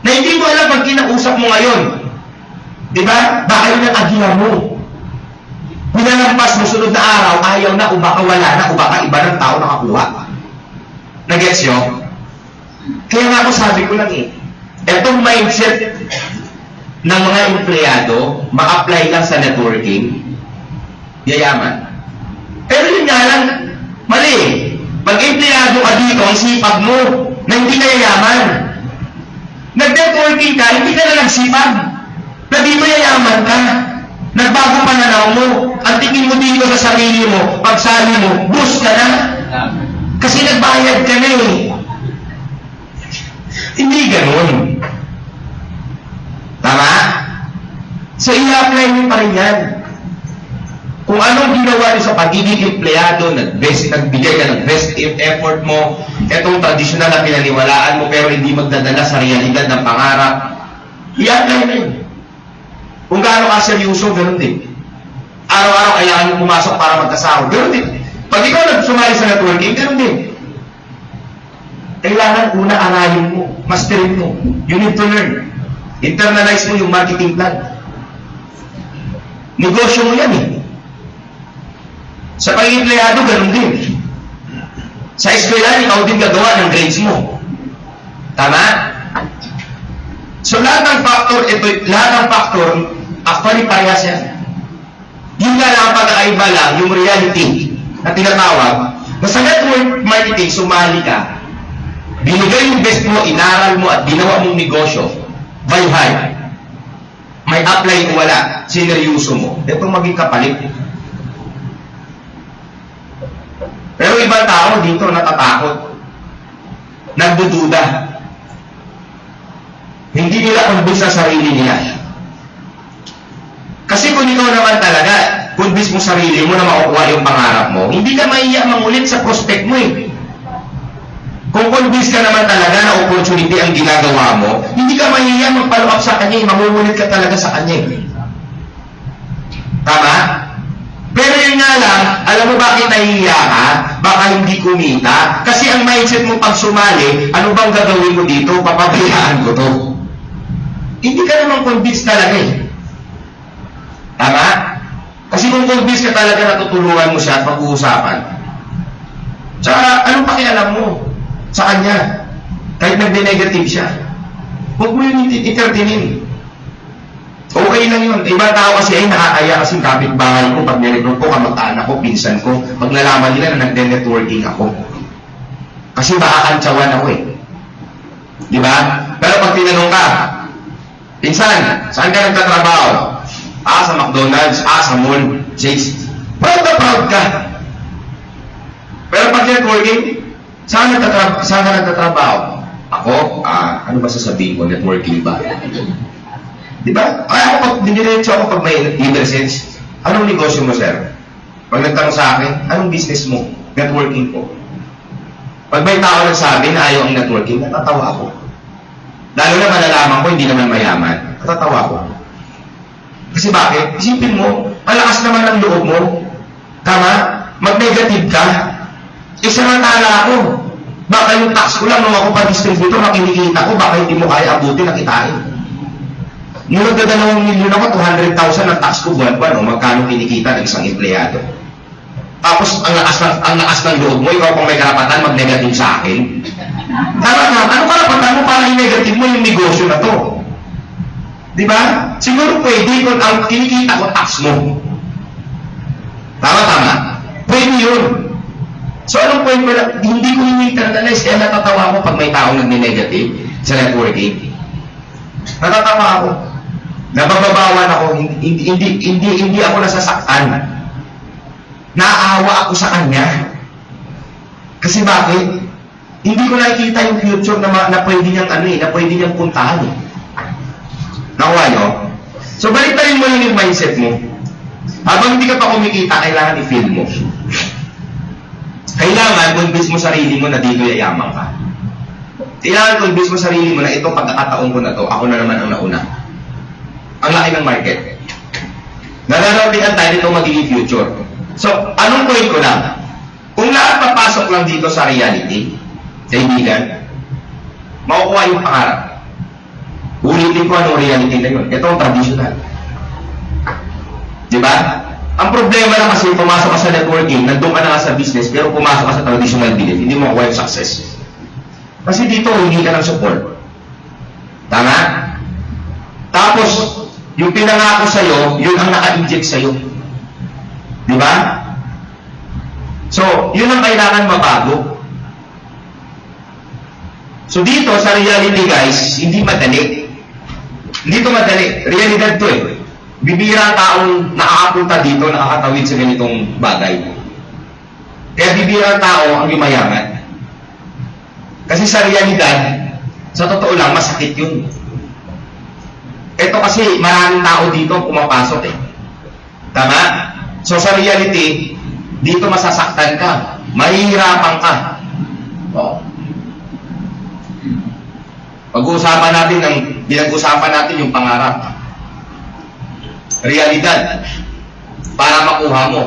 Na hindi mo alam pag kinausap mo ngayon. Diba? Baka yun ang agila mo. Pinalampas mo sunod na araw, ayaw na, o baka wala na, o baka iba ng tao nakakuha. Nag-gets nyo? Kaya nga ako sabi ko lang etong mindset ng mga empleyado, ma-apply lang sa networking, yayaman. Pero yun nga lang, mali. Pag empleyado ka dito, ang sipag mo, na hindi ka yayaman. Nag-networking ka, hindi ka na nagsipag. Na dito yayaman ka. Nagbago pananaw mo. Ang tingin mo dito sa sarili mo, pagsali mo, boss ka na. Kasi nagbayad ka na eh. Hindi ganun. Tama? So, i-apply mo pa rin yan. Kung anong ginawa niyo sa pagiging empleyado, nagbigay ka ng best effort mo, etong tradisyonal na pinaniwalaan mo pero hindi magdadala sa realidad ng pangarap, i-apply mo yun. Kung gaano ka seryoso, ganun din. Araw-araw kailangan mo pumasok para magkasahod, ganun din. Pag ikaw nagsumali sa networking, ganun din. Kailangan una aralin mo, masterin mo. You need to learn. Internalize mo yung marketing plan. Negosyo mo yan eh. Sa pag-empleyado, ganun din. Sa eskwela, ikaw din gagawa ng grades mo. Tama? So lahat ng factor, actually parehas yan. Yung nga lang pagkakaiba lang, yung reality na tinatawag, na sa network marketing, sumali ka, binigay yung best mo, inaral mo, at ginawa mong negosyo, by heart. May apply o wala, sineryoso mo. Ito maging kapalit. Pero ibang tao dito natatakot. Nagdududa. Hindi nila convince sa sarili nila. Kasi kung ikaw naman talaga, convince mo sarili mo na makukuha yung pangarap mo, hindi ka maiiyak mangulit sa prospect mo eh. Kung convince ka naman talaga na opportunity ang ginagawa mo, hindi ka mahihiya mag-follow up sa kanya, mangungulit ka talaga sa kanya. Tama? Pero yung yun nga lang, alam mo bakit nahihiya ka? Baka hindi kumita. Kasi ang mindset mo pag sumali, ano bang gagawin mo dito? Papabayaan ko to. Hindi ka naman convinced talaga eh. Tama? Kasi kung convinced ka talaga na tutulungan mo siya at pag-uusapan, tsaka anong pakialam mo sa kanya? Kahit nagde-negative siya. Huwag mo yun entertainin. Okay lang yun. Ibang tao kasi ay nakakaya kasi kapitbahay ko, pag nirekrut ko, kamag-anak ko, pinsan ko, pag nalaman nila na nagde-networking ako. Kasi makakantsawan ako eh. Di ba? Pero pag tinanong ka, pinsan, saan ka nagtatrabaho? Sa McDonald's, sa mall, Chase. Proud na proud ka. Pero pag networking, saan ka nagtatrabaho? Ako, ano ba sasabihin ko? Networking ba? Di ba? Kaya ako, diniretso ako pag may emergency. Anong negosyo mo, sir? Pag nagtanong sa akin, anong business mo? Networking ko. Pag may tao nagsabi na ayaw ang networking, natatawa ako. Lalo na malalaman ko, hindi naman mayaman. Natatawa ako. Kasi bakit? Isipin mo, malakas naman ang loob mo. Tama? Mag-negative ka. Isa na tala ako. Baka yung tax ko lang, nung ako pa-distributor, nakinikita ko, baka hindi mo kaya abutin, nakitain. Nung nagdadalawang milyon ako, 200,000 ang tax ko buwan-buwan, magkano kinikita ng isang empleyado. Tapos, ang lakas ng loob mo, ikaw kung may karapatan, mag-negative sa akin. Tama na, ano karapatan mo para i-negative mo yung negosyo na to? Di ba? Siguro pwede kung ang kinikita ko, tax mo. Tama. Pwede yun. So, anong point mo na, hindi ko ini-internalize, kaya natatawa ko pag may taong nag-negative sa networking. Natatawa ako. Nabababawan ako, hindi ako nasasaktan. Naawa ako sa kanya. Kasi bakit? Hindi ko nakikita yung future na pwede niyang na pwede niyang puntahan. Nakuha niyo? So baliktadin mo yung mindset mo. Habang hindi ka pa kumikita, kailangan i-feel mo. Kailangan convince mo sarili mo na dito yayaman ka. Kailangan convince mo sarili mo na ito pagkakataon ko na to, ako na naman ang nauna. Ang laki ng market. Nararating tayo dito magiging future. So, anong point ko lang? Kung lahat papasok lang dito sa reality, kaibigan, makukuha yung pangarap. Ulitin ko anong reality na yun. Ito ang traditional. Diba? Ang problema na kasi pumasok ka sa networking, nandun ka na sa business, pero pumasok ka sa traditional belief, hindi mo makuha yung success. Kasi dito, hindi ka ng support. Tama? Tapos, yung pinangako sa'yo, yun ang naka-inject sa'yo. Di ba? So, yun ang kailangan mabago. So, dito, sa reality, guys, hindi madali. Hindi ito madali. Realidad to eh. Bibira ang taong nakakapunta dito, nakakatawid sa ganitong bagay. Kaya bibira ang tao ang yumayaman. Kasi sa realidad, sa totoo lang, masakit yun. Ito kasi, maraming tao dito pumapasok eh. Tama? So sa reality, dito masasaktan ka. Mahihirapan ka. O. Pag-uusapan natin pinag-usapan natin yung pangarap. Realidad. Para makuha mo.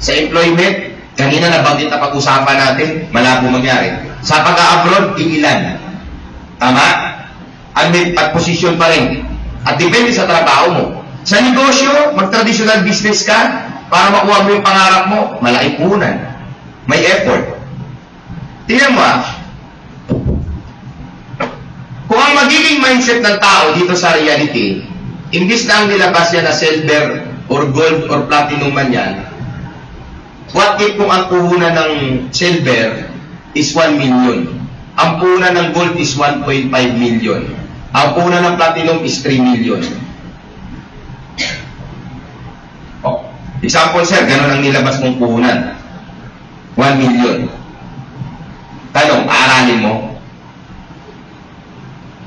Sa employment, kanina nabanggit na pag-usapan natin, malabo mangyari. Sa pag-a-abroad, ilan. Tama? At posisyon pa rin. At depende sa trabaho mo. Sa negosyo, mag-traditional business ka, para makuha mo yung pangarap mo, malaking puhunan. May effort. Tingnan mo kung ang magiging mindset ng tao dito sa reality, imbis na ang nilabas yan na silver, or gold, or platinum man yan, what if kung ang puhunan ng silver is 1 million? Ang puhunan ng gold is 1.5 million. Ang puhunan ng platinum is 3 million. Oh. Example, sir, ganun ang nilabas mong puhunan. 1 million. Tanong, aaralin mo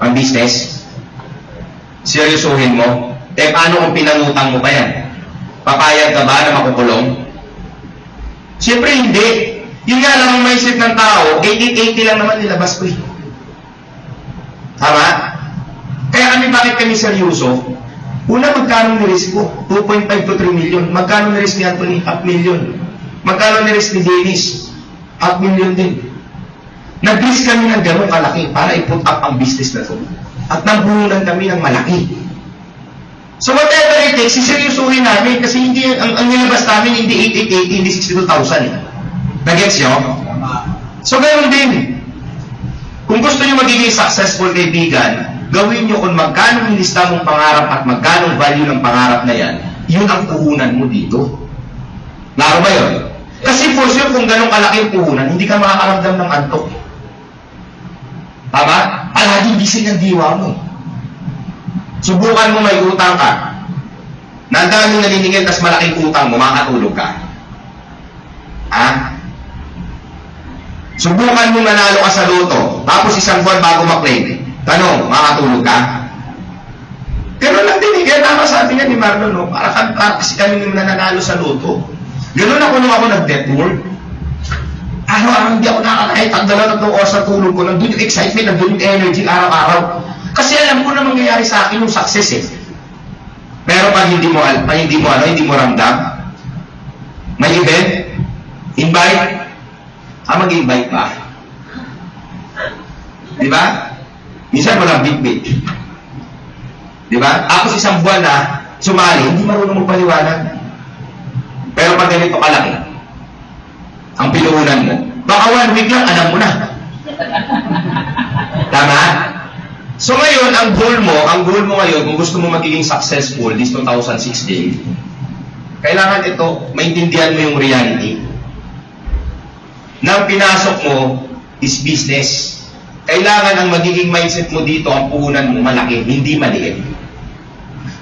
ang business? Seryosuhin mo? Paano kung pinangutang mo pa yan? Papayag ka ba na makukulong? Siyempre hindi. Yun nga lang ang mindset ng tao, 80-80 lang naman nilabas ko eh. Tama? Kaya bakit kami seryoso? Una, magkano ni-risk ko? 2.5 to 3 million. Magkano ni-risk ni Anthony? 500,000. Magkano ni-risk ni Dennis? 500,000 din. Nag-risk kami ng gano'ng kalaki para i-put up ang business na to. At nangbuhunan kami ng malaki. So whatever it takes, siseryosuhin namin kasi hindi, ang nilabas namin hindi 8880, hindi 62,000 eh. Nag-gets nyo? So ganoon din. Kung gusto nyo magiging successful kaibigan, gawin nyo kung magkano yung lista mong pangarap at magkano value ng pangarap na yan, yun ang puhunan mo dito. Laro ba yun? Kasi for sure, kung ganong kalaki yung puhunan, hindi ka makakaramdam ng antok. Tama? Palaging gising ang diwa mo. Subukan mo may utang ka. Nandang yung naniningil, tas malaking utang mo, makakatulog ka. Ha? Subukan mo nanalo ka sa loto, tapos isang buwan bago ma-claim. Tanong, makakatulog ka? Ganun lang din eh. Kaya tama sabi nga ni Marlon, no? Para kasi kami yung nananalo sa loto. Ganun ako nung ako nag-death world. Araw-araw hindi ako nakakahit. Ang dala ng oras na tulog ko. Nandun yung excitement, nandun yung energy araw-araw. Kasi alam ko na mangyayari sa akin yung success eh. Pero pag hindi mo ramdam, may event, invite, mag-invite ba? Di ba? Minsan walang big-big. Di ba? Tapos isang buwan na, sumali, hindi marunong magpaliwanag. Pero pag ganito kalaki, ang pinuhunan mo, baka 1 week lang, alam mo na. Tama? So ngayon, ang goal mo ngayon, kung gusto mo magiging successful this 2016, kailangan ito, maintindihan mo yung reality. Nang pinasok mo is business. Kailangan ang magiging mindset mo dito, ang puhunan mo malaki, hindi maliit.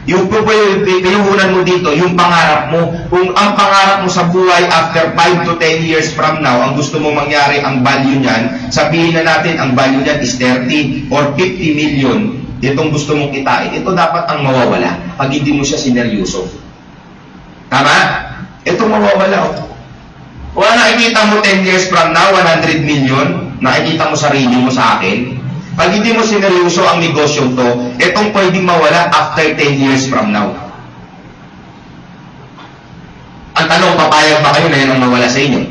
Yung pinuhunan mo dito, yung pangarap mo, kung ang pangarap mo sa buhay after 5 to 10 years from now, ang gusto mong mangyari, ang value niyan, sabihin na natin, ang value niyan is 30 or 50 million, itong gusto mong kitain, ito dapat ang mawawala pag hindi mo siya sineryoso. Tama? Ito mawawala. Kung nakikita mo 10 years from now, 100 million, nakikita mo sarili mo sa akin, pag hindi mo sineryoso ang negosyo to, itong pwedeng mawala after 10 years from now. Ang tanong, papayag ba kayo na yun ang mawala sa inyo?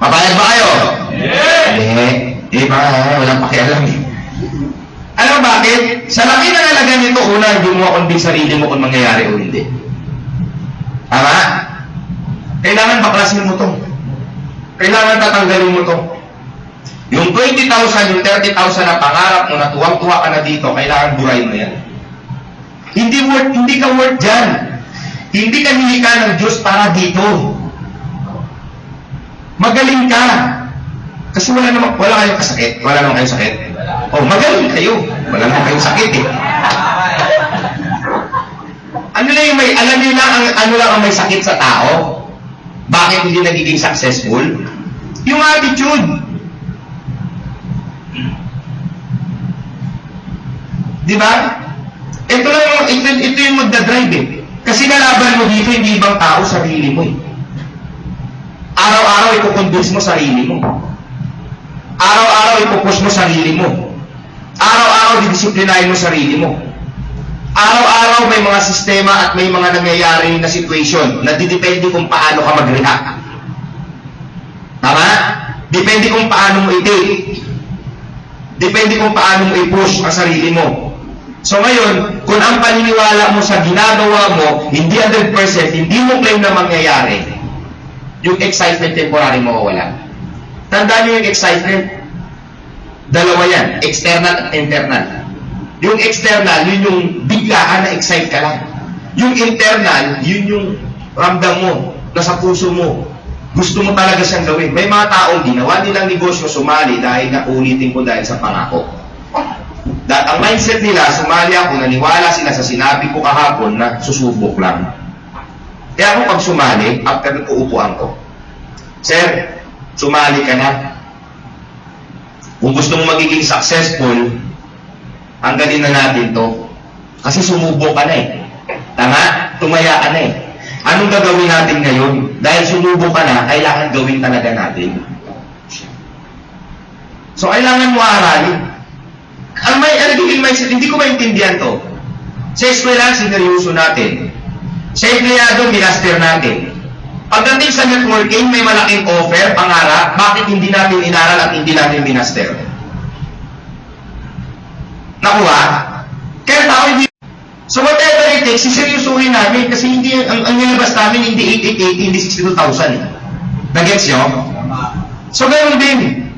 Papayag ba kayo? Walang pakialam eh. Alam bakit? Sa laki na nalaga nito, una, hindi mo makonvince sarili mo kung mangyayari o hindi. Tama? Kailangan baklasin mo to. Kailangan tatanggalin mo to. Yung 20,000, yung 30,000 na pangarap mo na tuwang-tuwa ka na dito, kailangan burahin mo yan. Hindi ka worth dyan. Hindi ka hinika ng Diyos para dito. Magaling ka. Kasi wala kayong kasakit. Wala naman kayong sakit. Oh, magaling kayo. Wala naman kayong sakit eh. Ano lang yung alam niyo lang ano lang ang may sakit sa tao? Bakit hindi nagiging successful? Yung attitude. Di ba? Ito yung magdadrive eh. Kasi nalaban mo dito, hindi ibang tao, sarili mo eh. Araw-araw ipukonvince mo sarili mo. Araw-araw ipupush mo sarili mo. Araw-araw didisiplinahin mo sarili mo. Araw-araw may mga sistema at may mga nangyayari na situation na didepende kung paano ka mag-react. Tama? Depende kung paano mo i-take. Depende kung paano mo i-push ang sarili mo. So ngayon, kung ang paniniwala mo sa ginagawa mo, hindi 100%, hindi mo claim na mangyayari, yung excitement temporary mawawala. Tandaan nyo yung excitement. Dalawa yan, external at internal. Yung external, yun yung biglaan na excite ka lang. Yung internal, yun yung ramdam mo, nasa puso mo. Gusto mo talaga siyang gawin. May mga taong ginawa nilang negosyo, sumali dahil naulitin ko dahil sa pangako. Ang mindset nila, sumali ako, naniwala sila sa sinabi ko kahapon na susubok lang. Kaya ako pag sumali, after uupuan ko, Sir, sumali ka na. Kung gusto mo magiging successful, hangganin na natin to. Kasi sumubok ka na eh. Tama? Tumaya ka na eh. Anong gagawin natin ngayon? Dahil sumubok ka na, kailangan gawin talaga natin. So, kailangan mo aralin. Ang nagiging mindset, hindi ko maintindihan to. Sa eskwela, sineryoso natin. Sa empleyado, minaster natin. Pagdating sa networking, may malaking offer, pangarap, bakit hindi natin inaral at hindi natin minaster? Nakuha? Kaya tao hindi. So whatever it takes, siseryosuhin namin kasi hindi, ang nilabas namin hindi 888, hindi 62,000. Nag-gets nyo? So ganoon din.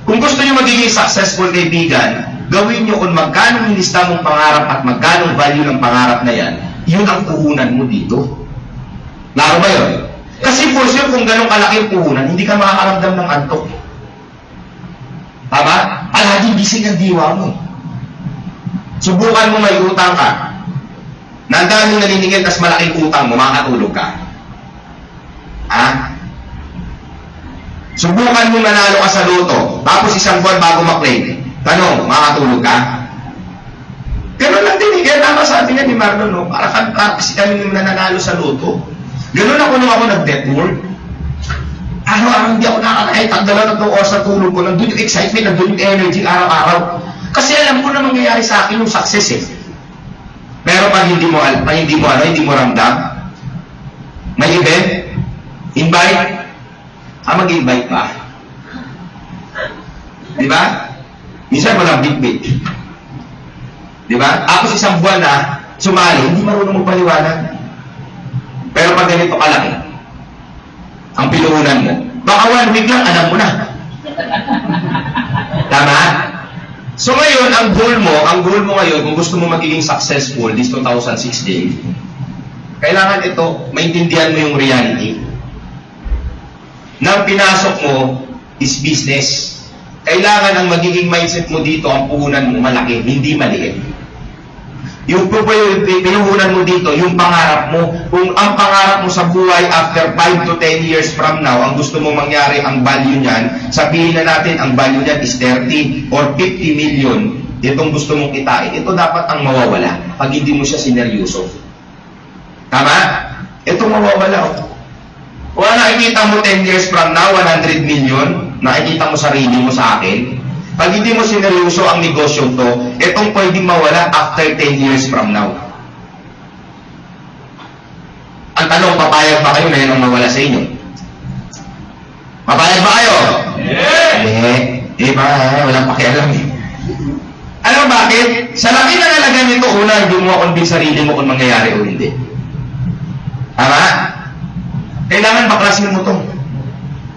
Kung gusto nyo magiging successful kaibigan, gawin nyo kung magkano nilista mong pangarap at magkano value ng pangarap na yan, yun ang puhunan mo dito. Laro ba yun? Kasi for sure, kung ganong kalaki puhunan, hindi ka makakaramdam ng antok. Tama? Palaging gising ang diwa mo. Subukan mo may utang ka. Nandaan mo naniningil, tas malaking utang mo, makakatulog ka. Ha? Subukan mo manalo ka sa loto, tapos isang buwan bago ma-claim. Tanong, makakatulog ka? Ganun lang din eh. Kaya tama sabi nga ni Marlon, no? Para kasi kami nananalo sa loto. Ganun ako nung ako nag-death world. Araw-araw hindi ako nakakahit. Ang dalawang oras na tulog ko. Nandun yung excitement, nandun yung energy araw-araw. Kasi alam ko na mangyayari sa akin yung success eh. Pero pag hindi mo ramdam, may event, invite, mag-invite pa. Di ba? Minsan walang bit-bit. Di ba? Ako isang buwan na sumali, hindi marunong magpaliwanag. Pero pag ganito kalaki, ang pinuhunan mo, baka 1 week lang, alam mo na. Tama? So ngayon, ang goal mo ngayon, kung gusto mo magiging successful this 2016, kailangan ito, maintindihan mo yung reality. Nang pinasok mo is business. Kailangan ang magiging mindset mo dito, ang puhunan mo malaki, hindi maliit. Yung pinuhunan mo dito, yung pangarap mo, kung ang pangarap mo sa buhay after 5 to 10 years from now, ang gusto mo mangyari, ang value niyan, sabihin na natin, ang value niyan is 30 or 50 million, itong gusto mong kitain, ito dapat ang mawawala pag hindi mo siya sineryoso. Tama? Ito mawawala. Kung nakikita mo 10 years from now, 100 million, nakikita mo sarili mo sa akin, pag hindi mo sineryoso ang negosyo to, itong pwedeng mawala after 10 years from now. Ang tanong, papayag ba kayo na yun ang mawala sa inyo? Papayag ba kayo? Yeah! Walang pakialam eh. Alam mo bakit? Sa laki na nalaga nito, una, hindi mo convince sarili mo kung mangyayari o hindi. Tama? Kailangan baklasin mo to.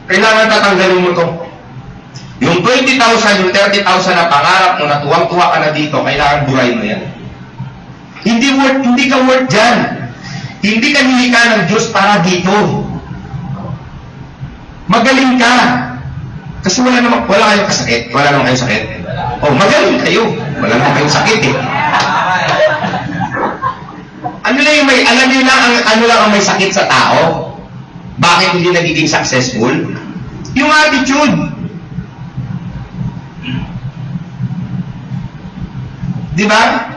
Kailangan tatanggalin mo to. Yung 20,000, yung 30,000 na pangarap mo na tuwang-tuwa ka na dito, kailangan buray mo yan. Hindi ka worth dyan. Hindi ka nilikha ng Diyos para dito. Magaling ka. Kasi wala kayong kasakit. Wala naman kayong sakit. Oh, magaling kayo. Wala naman kayong sakit eh. Alam niyo lang ano lang ang may sakit sa tao? Bakit hindi nagiging successful? Yung attitude. Di ba?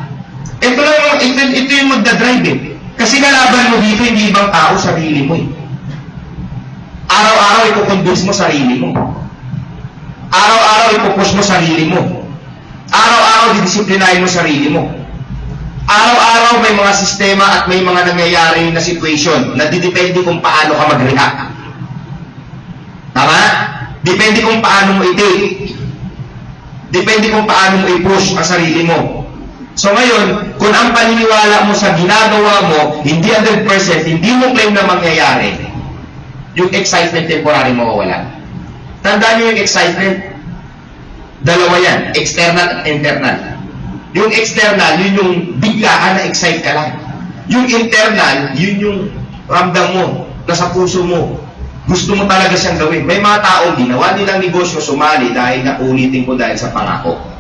Ito yung magdadrive eh. Kasi kalaban mo dito, hindi ibang tao, sarili mo eh. Araw-araw ipoconvince mo sarili mo. Araw-araw ipopush mo sarili mo. Araw-araw didisiplinahin mo sarili mo. Araw-araw may mga sistema at may mga nangyayari na situation na didepende kung paano ka mag-react. Tama? Depende kung paano mo i-take. Depende kung paano mo i-push ang sarili mo. So ngayon, kung ang paniniwala mo sa ginagawa mo, hindi 100%, hindi mo claim na mangyayari, yung excitement temporary mawawala. Tandaan niyo yung excitement. Dalawa yan, external at internal. Yung external, yun yung biglaan na excite ka lang. Yung internal, yun yung ramdam mo, nasa puso mo. Gusto mo talaga siyang gawin. May mga taong ginawa nilang negosyo, sumali dahil naulitin ko dahil sa pangako.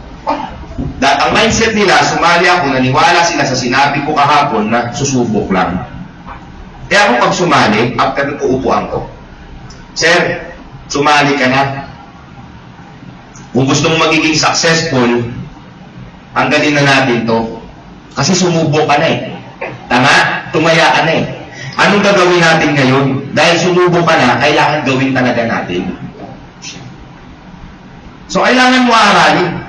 Ang mindset nila, sumali ako, naniwala sila sa sinabi ko kahapon na susubok lang. Kaya ako pag sumali, after nito upuan ko, Sir, sumali ka na. Kung gusto mong magiging successful, hangganin na natin to. Kasi sumubok ka na eh. Tama? Tumaya ka na eh. Anong gagawin natin ngayon? Dahil sumubok ka na, kailangan gawin talaga natin. So, kailangan mo aralin.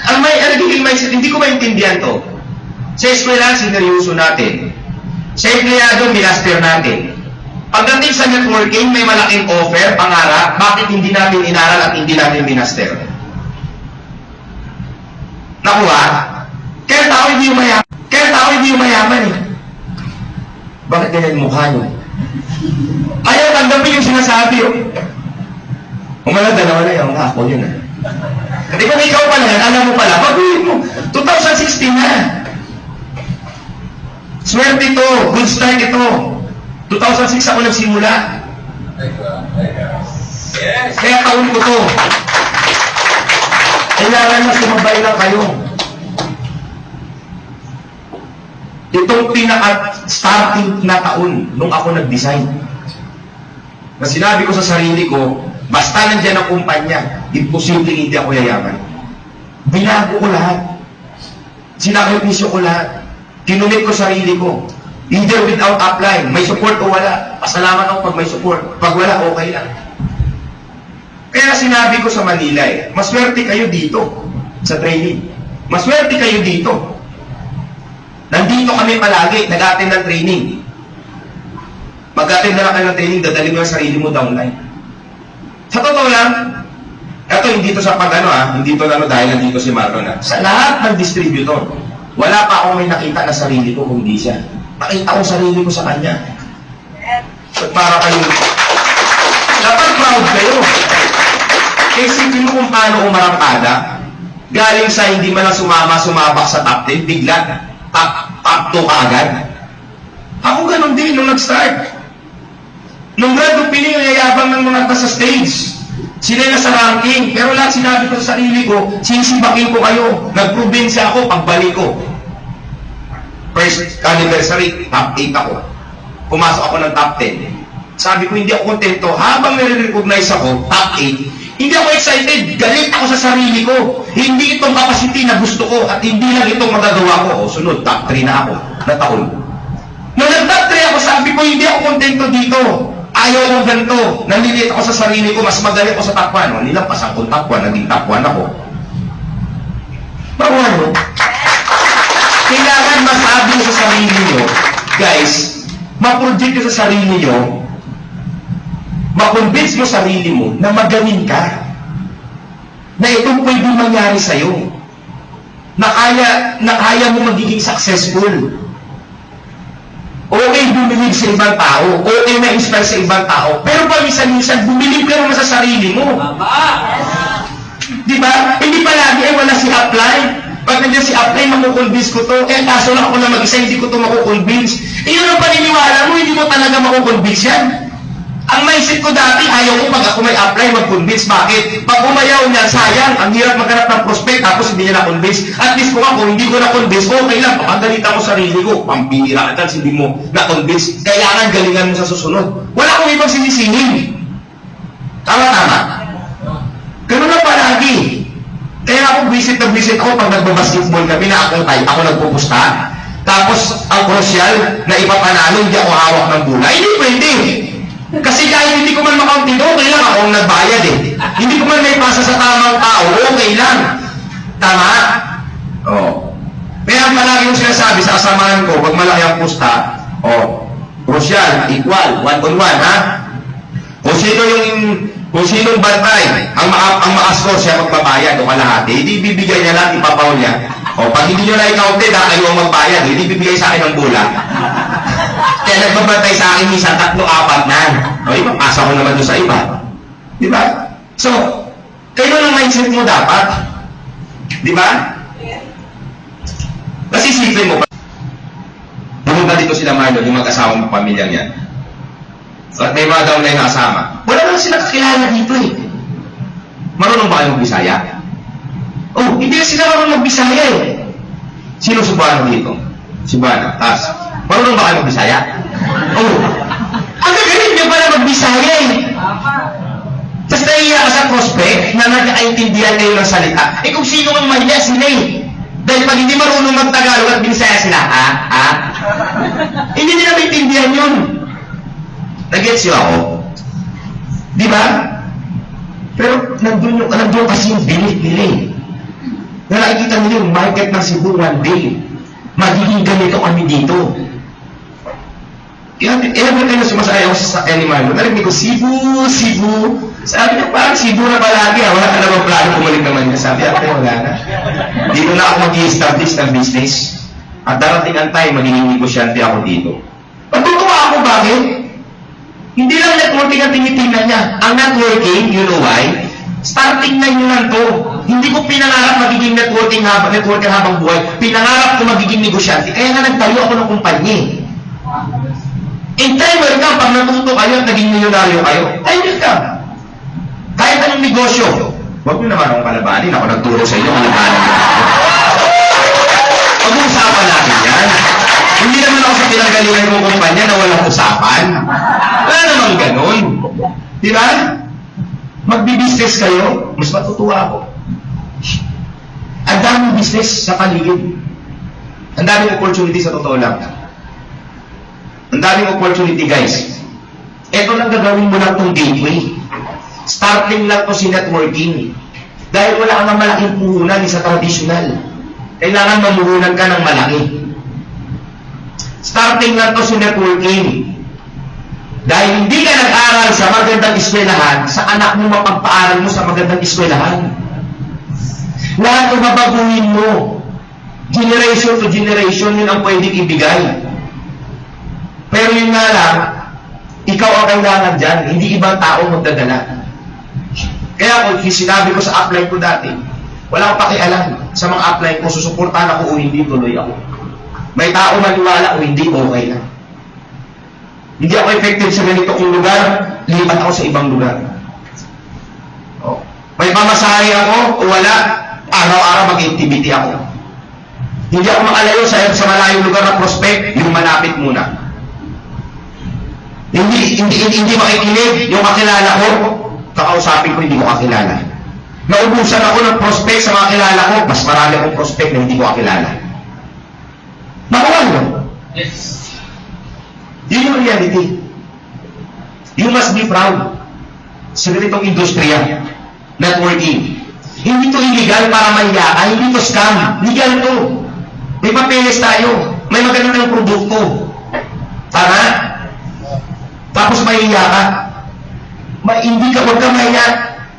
Ang nagiging mindset, hindi ko maintindihan to. Sa eskwela, sineryoso natin. Sa empleyado, minaster natin. Pagdating sa networking, may malaking offer, pangarap, bakit hindi natin inaral at hindi natin minaster? Nakuha? Kaya tao hindi umayaman eh. Bakit ganyan mukha nyo? Ayaw tanggapin yung sinasabi oh. Umala, dalawa na yung ako yun ah. Hindi kung ikaw pala yan, alam mo pala, baguhin mo. 2016 na. Swerte ito, good start ito. 2006 ako nagsimula. Yes. Kaya taon ko to. Kailangan na sumabay lang kayo. Itong pinaka-starting na taon nung ako nag-design. Na sinabi ko sa sarili ko, basta nandiyan ang kumpanya, imposible hindi ako yayaman. Binago ko lahat. Sinakripisyo ko lahat. Kinumit ko sarili ko. Either without apply, may support o wala. Pasalamat ako pag may support. Pag wala, okay lang. Kaya sinabi ko sa Manila maswerte kayo dito sa training. Maswerte kayo dito. Nandito kami palagi, nag-attend ng training. Mag-attend na lang kayo ng training, dadali mo yung sarili mo downline. Sa totoo lang, eto hindi to sa hindi to dahil nandito si Marlon Sa lahat ng distributor, wala pa akong may nakita na sarili ko kung di siya. Nakita ko sarili ko sa kanya. So, para kayo, dapat proud kayo. Kasi mo kung paano umarangkada, galing sa hindi man lang sumabak sa top 10, bigla, top 2 ka agad. Ako ganun din nung nag-start. Nung grad opening, yayabang ng mga nasa stage. Sila na sa ranking. Pero lahat sinabi ko sa sarili ko, sisibakin ko kayo. Nag-probinsya ako, pagbalik ko. First anniversary, top 8 ako. Pumasok ako ng top 10. Sabi ko, hindi ako kontento. Habang nare-recognize ako, top 8, hindi ako excited. Galit ako sa sarili ko. Hindi itong capacity na gusto ko at hindi lang itong magagawa ko. O sunod, top 3 na ako na taon. Nung nag-top 3 ako, sabi ko, hindi ako kontento dito. Ayaw akong ganito. Nalilit ako sa sarili ko. Mas magaling ako sa top 1. Nilampasan ko top 1. Naging top 1 ako. Bawa mo. Kailangan masabi sa sarili nyo, guys, ma-project nyo sa sarili nyo, ma-convince mo sarili mo na magaling ka. Na itong pwedeng mangyari sa'yo. Na kaya mo magiging successful. Okay, bumilib sa ibang tao. Okay, na-inspire sa ibang tao. Pero paminsan-minsan, bumilib ka naman sa sarili mo. Diba? Hindi palagi, wala si apply. Pag nandiyan si apply, makukonvince ko to. Kaso lang ako na mag-isa, hindi ko to makukonvince. Yun ang paniniwala mo, hindi mo talaga makukonvince yan. Ang mindset ko dati, ayaw ko pag ako may apply, mag-convince. Bakit? Pag umayaw niya, sayang, ang hirap maghanap ng prospect, tapos hindi niya na-convince. At least kung ako, hindi ko na-convince, okay lang, papagalita ko sarili ko, pampihira ka, hindi mo na-convince. Kailangan galingan mo sa susunod. Wala akong ibang sinisingin. Tama-tama. Ganun na palagi. Kaya ako, visit ako pag nagbabasketball kami, na ako nagpupusta. Tapos, ang crucial, na ipapanalo, hindi ako hawak ng bola. Hindi pwede. Kasi kahit hindi ko man makaunti, okay lang akong nagbayad eh. Hindi ko man may pasa sa tamang tao, okay lang. Tama? Oo. Kaya palagi yung sinasabi sa kasamahan ko, pag malaki ang pusta, crucial, equal, 1-on-1, ha? Kung sinong bantay, ang makascore siya magbabayad o kalahati, hindi bibigay niya lang, ipapaw niya. Pag hindi nyo na i-counted, kayo ang magbayad, hindi bibigay sa akin ng bola. Kaya nagbabantay sa akin minsan 3-4 na. Ipapasa ko naman doon sa iba. Di ba? So, kayo ng mindset mo dapat. Di ba? Kasi isipin mo, pumunta dito sila Marlon, yung mag-asawang pamilya niya. So, at may mga downline na kasama. Wala naman sila kakilala dito eh. Marunong ba kayo mag-Bisaya? Hindi sila marunong mag-Bisaya eh. Sino Subano dito? Subano. Tapos, marunong ba kayo mag-Bisaya? Ang gagaling niyo pala mag-Bisaya eh. Tapos nahiya ka sa prospect na nagkakaintindihan kayo ng salita. Kung sino ang mahiya, sila eh. Dahil pag hindi marunong mag-Tagalog at Bisaya sila, hindi nila maintindihan yun. Nag-gets nyo ako? Di ba? Pero nandun kasi yung bilit nila eh. Na nakikita nila yung market ng Cebu one day. magiging ganito kami dito. Kaya, every time na sumasaya ako sa animal, narinig ko, Cebu, Cebu. Sabi niya, parang Cebu na palagi, wala ka naman plano bumalik naman niya. Sabi niya, wala na. Dito na ako mag-i-establish ng business. At darating ang time, magiging negosyante ako dito. Natutuwa ako, bakit? Hindi lang networking ang tinitingnan niya. Ang networking, you know why? Starting na yun lang to. Hindi ko pinangarap magiging networker habang buhay. Pinangarap ko magiging negosyante. Kaya nga nagtayo ako ng kumpanya. In time welcome, pag natuto kayo at naging milyonaryo kayo, time welcome. Kahit anong negosyo, huwag nyo naman akong kalabanin. Ako nagturo sa inyo, kalabanin nyo. Pag-uusapan natin yan. Hindi naman ako sa pinanggalingan ng kumpanya na walang usapan. Wala namang ganun. Di ba? Magbi-business kayo, mas matutuwa ako. Ang daming business sa paligid. Ang daming opportunity sa totoo lang. Ang daming opportunity, guys. Ito lang gagawin mo lang itong gateway. Starting lang to si networking. Dahil wala kang malaking puhunan sa traditional. Kailangan mamuhunan ka ng malaki. Starting lang to si networking. Dahil hindi ka nag-aral sa magandang eskwelahan, sa anak mo mapagpaaral mo sa magandang eskwelahan. Lahat ng babaguhin mo. Generation to generation, yun ang pwedeng ibigay. Pero yun nga lang, ikaw ang kailangan dyan, hindi ibang tao magdadala. Kaya kung sinabi ko sa upline ko dati, wala akong pakialam sa mga upline ko, susuportahan ako o hindi, tuloy ako. May tao maniwala o hindi, okay lang. Hindi ako effective sa ganito kong lugar, lipat ako sa ibang lugar. Oh. May pamasahe ako o wala, araw-araw mag-activity ako. Hindi ako makalayo sa malayong lugar na prospect, yung malapit muna. Hindi makikinig yung kakilala ko, kakausapin ko hindi ko kakilala. Naubusan ako ng prospect sa mga kilala ko, mas marami akong prospect na hindi ko kakilala. Nakuha mo? Yes. Yun yung reality. You must be proud sa ganitong industriya, networking. Hindi to illegal para mahiya ka, hindi to scam. Legal to. May papeles tayo. May magandang produkto. Tama? Tapos mahiya ka. Hindi ka, huwag ka mahiya.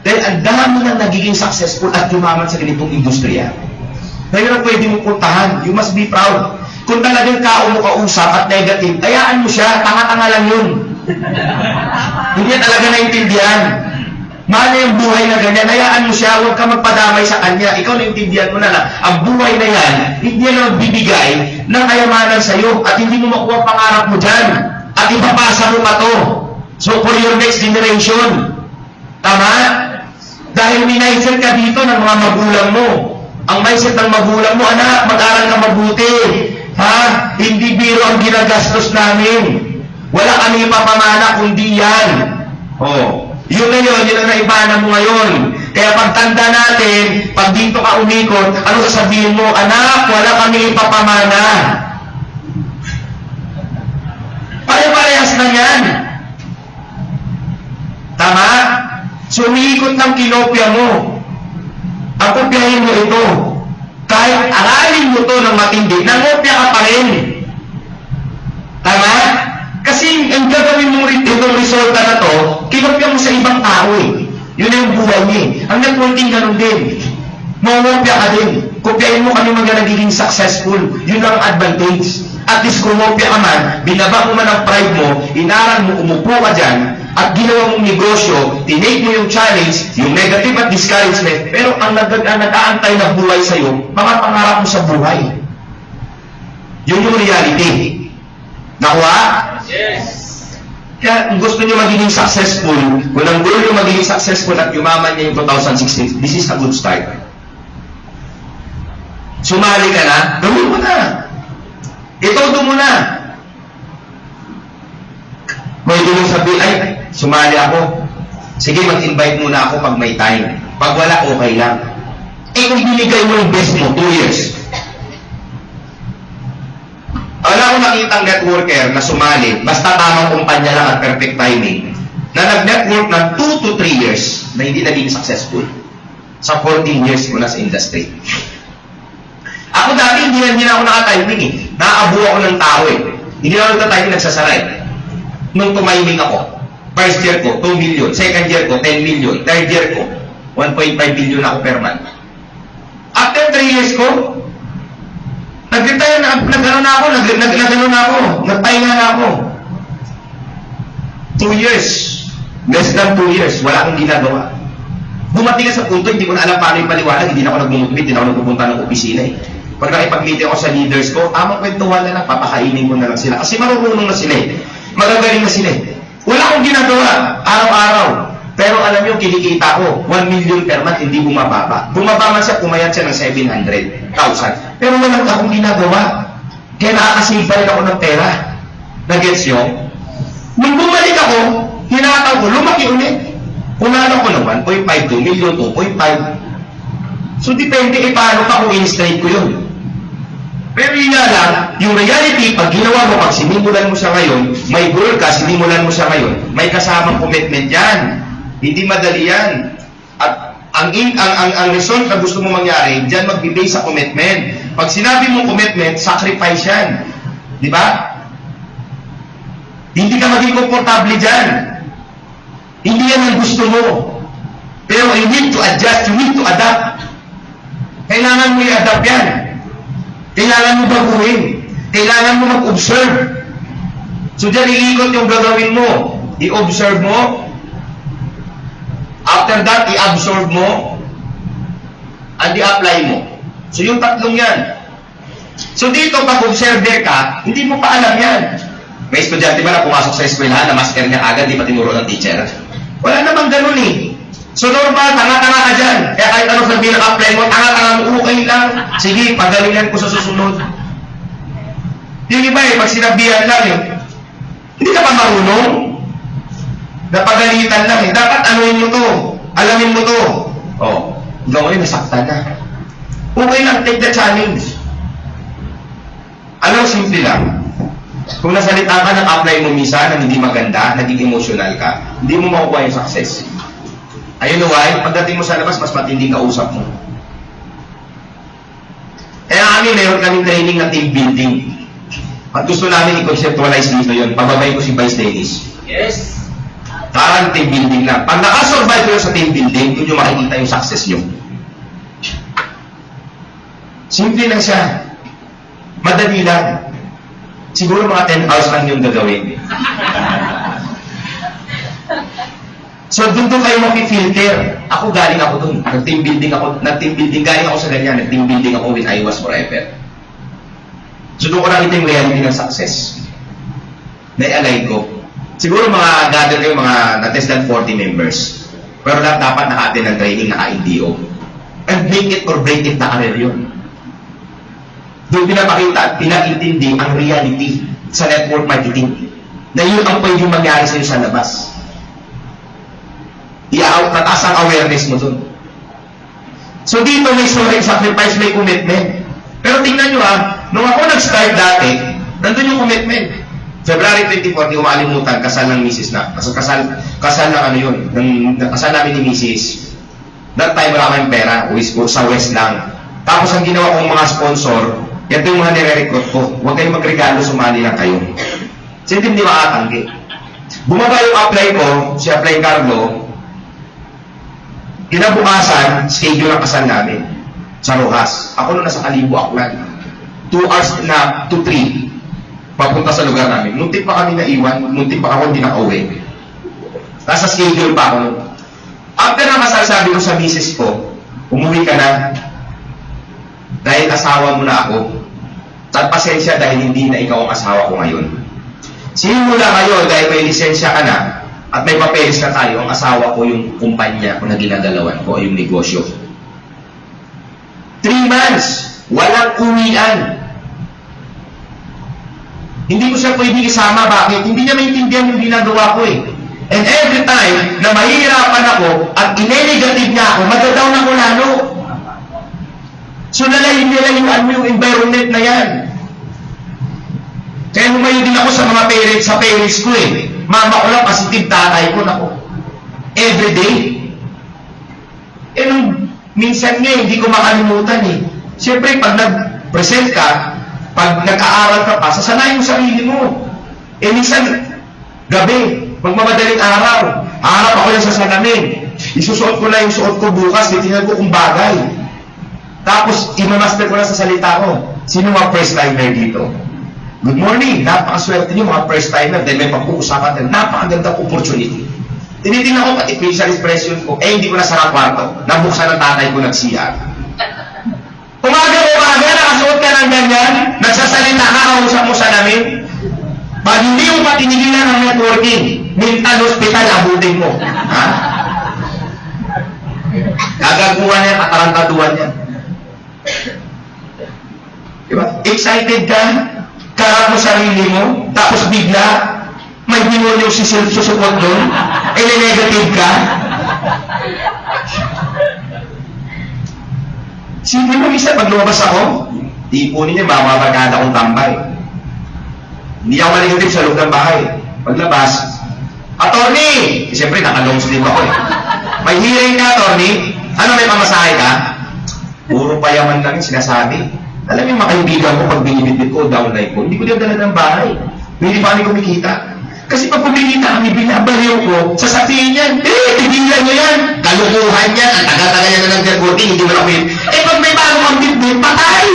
Dahil ang dami nang nagiging successful at yumaman sa ganitong industriya. Kaya na pwede mong puntahan. You must be proud. Kung talagang tao mo kausap at negative, hayaan mo siya. Tanga-tanga lang yun. Hindi talaga naintindihan. Mahal na yung buhay na ganyan. Hayaan mo siya. Huwag ka magpadamay sa kanya. Ikaw naintindihan mo na na. Ang buhay na yan, hindi na magbibigay ng kayamanan sa'yo at hindi mo makuha pangarap mo dyan. At ipapasa mo pa to. So for your next generation. Tama? Dahil minayset ka dito ng mga magulang mo. Ang mindset ng magulang mo, anak, mag-aral ka mabuti. Ha? Hindi biro ang ginagastos namin. Wala kami mapamana kundi yan. Oh. Yun na yun ang naibana mo ngayon. Kaya pagtanda natin, pag dito ka umikot, ano sasabihin mo? Anak, wala kami ipapamana. Pare-parehas na yan. Tama? So, umiikot ng kinopya mo. Ang kopyahin mo ito. Kahit aralin mo ito ng matindi, nangopya ka pa rin. Tama? Kasi ang gagawin mo rin itong resulta na to, kinopya mo sa ibang tao eh. Yun na yung buhay niya. Ang networking ganun din. Mangopya ka din. Kopyahin mo kami mga nagiging successful. Yun ang advantage. At least kumopya ka man, binaba mo man ang pride mo, inaral mo, umupo ka dyan, at ginawa mong negosyo, tinake mo yung challenge, yung negative at discouragement, pero ang nag-aantay na buhay sa'yo, mga pangarap mo sa buhay. Yun yung reality. Nakuha? Yes. Kaya kung gusto nyo magiging successful, kung ang goal nyo magiging successful at yumaman niya yung 2016, this is a good start. Sumali ka na, gawin mo na. Itodo mo na. Pwede mo sabihin, ay, sumali ako. Sige, mag-invite muna ako pag may time. Pag wala, okay lang. Eh, kung binigay mo yung best mo, 2 years. Wala akong nakitang networker na sumali, basta tamang kumpanya lang at perfect timing, na nag-network ng 2 to 3 years na hindi naging successful sa 14 years mo na sa industry. Ako dati, hindi na ako naka-timing eh. Naaabo ako ng tao eh. Hindi na ako nagta-timing, nagsasara eh. Nung tumiming ako, first year ko, 2 million. Second year ko, 10 million. Third year ko, 1.5 billion ako per month. After 3 years ko, nag-retire na, nag-ano na ako, nagpahinga na ako. 2 years, less than 2 years, wala akong ginagawa. Dumating sa punto, hindi ko na alam paano yung paliwanag, hindi na ako nagmumutubit, hindi na ako nagpupunta ng opisina eh. Pag nakipag-meeting ako sa leaders ko, tamang kwentuhan na lang, papakainin ko na lang sila. Kasi marunong na sila eh. Magagaling na sila eh. Wala akong ginagawa, araw-araw. Pero alam nyo, kinikita ko, 1 million per month, hindi bumababa. Bumaba man siya, pumayat siya ng 700,000. Pero wala akong ginagawa. Kaya nakakasave pa rin ako ng pera. Nag-gets nyo? Nung bumalik ako, hinataw ko, lumaki ulit. Kunalo ko ng 1.5, 2 million, 2.5. So, depende paano pa kung in-straight ko yun. Pero yun nga lang, yung reality, pag ginawa mo, pag sinimulan mo siya ngayon, may goal ka, sinimulan mo siya ngayon, may kasamang commitment yan. Hindi madali yan. At ang result na gusto mo mangyari, dyan magbibay sa commitment. Pag sinabi mo commitment, sacrifice yan. Di ba? Hindi ka maging komportable dyan. Hindi yan ang gusto mo. Pero you need to adjust, you need to adapt. Kailangan mo i-adapt yan. Kailangan mo baguhin. Kailangan mo mag-observe. So dyan iikot yung gagawin mo. I-observe mo. After that, i-absorb mo. And i-apply mo. So yung tatlong yan. So dito, pag observer ka, hindi mo pa alam yan. May estudyante ba na pumasok sa eskwelahan na master niya agad, di pa tinuro ng teacher? Wala namang ganun eh. So normal, tanga-tanga ka dyan. Kaya kahit ano sabihin ng apply mo, tanga-tanga mo, okay lang. Sige, pagalingan ko sa susunod. Yung iba eh, pag sinabihan lang eh, hindi ka pa marunong. Napagalitan lang eh. Dapat anuin mo to. Alamin mo to. Oh, hanggang ngayon, nasaktan na. Okay lang, take the challenge. Alam, simple lang. Kung nasalita ka ng apply mo misa na hindi maganda, naging emotional ka, hindi mo makukuha yung success. Ayun why, pagdating mo sa labas, mas matinding kausap mo. Kaya meron kaming training na team building. At gusto namin i-conceptualize dito yun. Pababay ko si Vice Dennis. Yes. Parang team building na. Pag nakasurvive kayo sa team building, doon nyo makikita yung success nyo. Simple lang siya. Madali lang. Siguro mga 10 hours lang yung gagawin. So, doon kayo makifilter. Ako galing ako doon. Nag-team building, galing ako sa ganyan. Nag-team building ako with I Was Forever. So, doon ko nakita yung reality ng success. Na-align ko. Siguro mga gather kayo, mga less than 40 members. Pero dapat naka-attend ng training, naka-IDO. And make it or break it na career yun. Doon pinapakita, pinaintindi ang reality sa network marketing. Na yun ang pwedeng mangyari sa'yo sa labas. Mataas ang awareness mo doon. So dito may sacrifice, may commitment. Pero tingnan nyo nung ako nag-start dati, nandun yung commitment. February 24, di ko makalimutan, kasal ng misis na. Kasal ng ano yun, kasal namin ni misis. That time wala kaming pera, sa West lang. Tapos ang ginawa kong mga sponsor, ito yung mga nire-recruit ko. Huwag kayong magregalo, sumali lang kayo. So hindi makatanggi. Bumaba yung apply ko, si Apply Carlo, kinabukasan, schedule ang kasal namin sa Rojas. Ako nung nasa Kalibo, Aklan. 2 hours na to 3 papunta sa lugar namin. Muntik pa kami naiwan, muntik pa ako hindi nakauwi. Nasa schedule pa ako nun. After na kasal, sabi ko sa misis ko, umuwi ka na. Dahil asawa mo na ako. At pasensya dahil hindi na ikaw ang asawa ko ngayon. Sinimula kayo dahil may lisensya ka na at may papeles na tayo, ang asawa ko yung kumpanya ko na ginagalawan ko, yung negosyo. 3 months, walang uwian. Hindi ko siya pwede isama. Bakit? Hindi niya maintindihan yung ginagawa ko eh. And every time na mahihirapan ako at ine-negative niya ako, madadown ako lalo. So nalayin nila yung environment na yan. Kaya humayo din ako sa mga parents, sa parents ko eh. Mama ko lang, positive, tatay ko, nako. Everyday. Nung minsan nga, hindi ko makalimutan eh. Siyempre, pag present ka, pag nag-aaral ka pa, sasanayin mo sarili mo. Eh, minsan, gabi, magmamadaling araw, harap ako yan sa salamin, isusuot ko na yung suot ko bukas, titingnan ko kung bagay. Tapos, imamaster ko na sa salita ko. Sino mga first timer dito? Good morning, napakaswerte niyo mga first timer, dahil may pag-uusapan din, napakagandang opportunity. Tinitingnan ko pati facial expression ko, hindi ko nasara kwarto, nabuksan ng tatay ko nag-CR. Umaga, nakasuot ka ng ganyan, nagsasalita ka, kausap mo sa lamin. Pag hindi mo patinigilan ng networking, mental hospital, abutin mo. Ha? Gagaguhan yan, katarantaduhan yan. Diba? Excited ka, karap mo sarili mo, tapos bigla, may demonyo si susupot doon, negative ka. Sige mo, isa, pag lumabas ako, ipunin niya, mamabarkada akong tambay. Hindi ako maligitip sa loob ng bahay. Paglabas, attorney! Siyempre, naka-long sleeve ako eh. May hearing ka, attorney? Ano, may pamasahe ka? Puro payaman lang yung sinasabi. Alam yung mga kaibigan ko, pag binibitbit ko, downline ko, hindi ko din dala ng bahay. Hindi pa kami kumikita. Kasi pag kumikita kami, binabaliw ko, sasabihin yan, tigilan nyo yan. Kalukuhan yan, ang taga-taga yan na ng networking, hindi mo na kumit. Pag may bago kang bitbit, patay!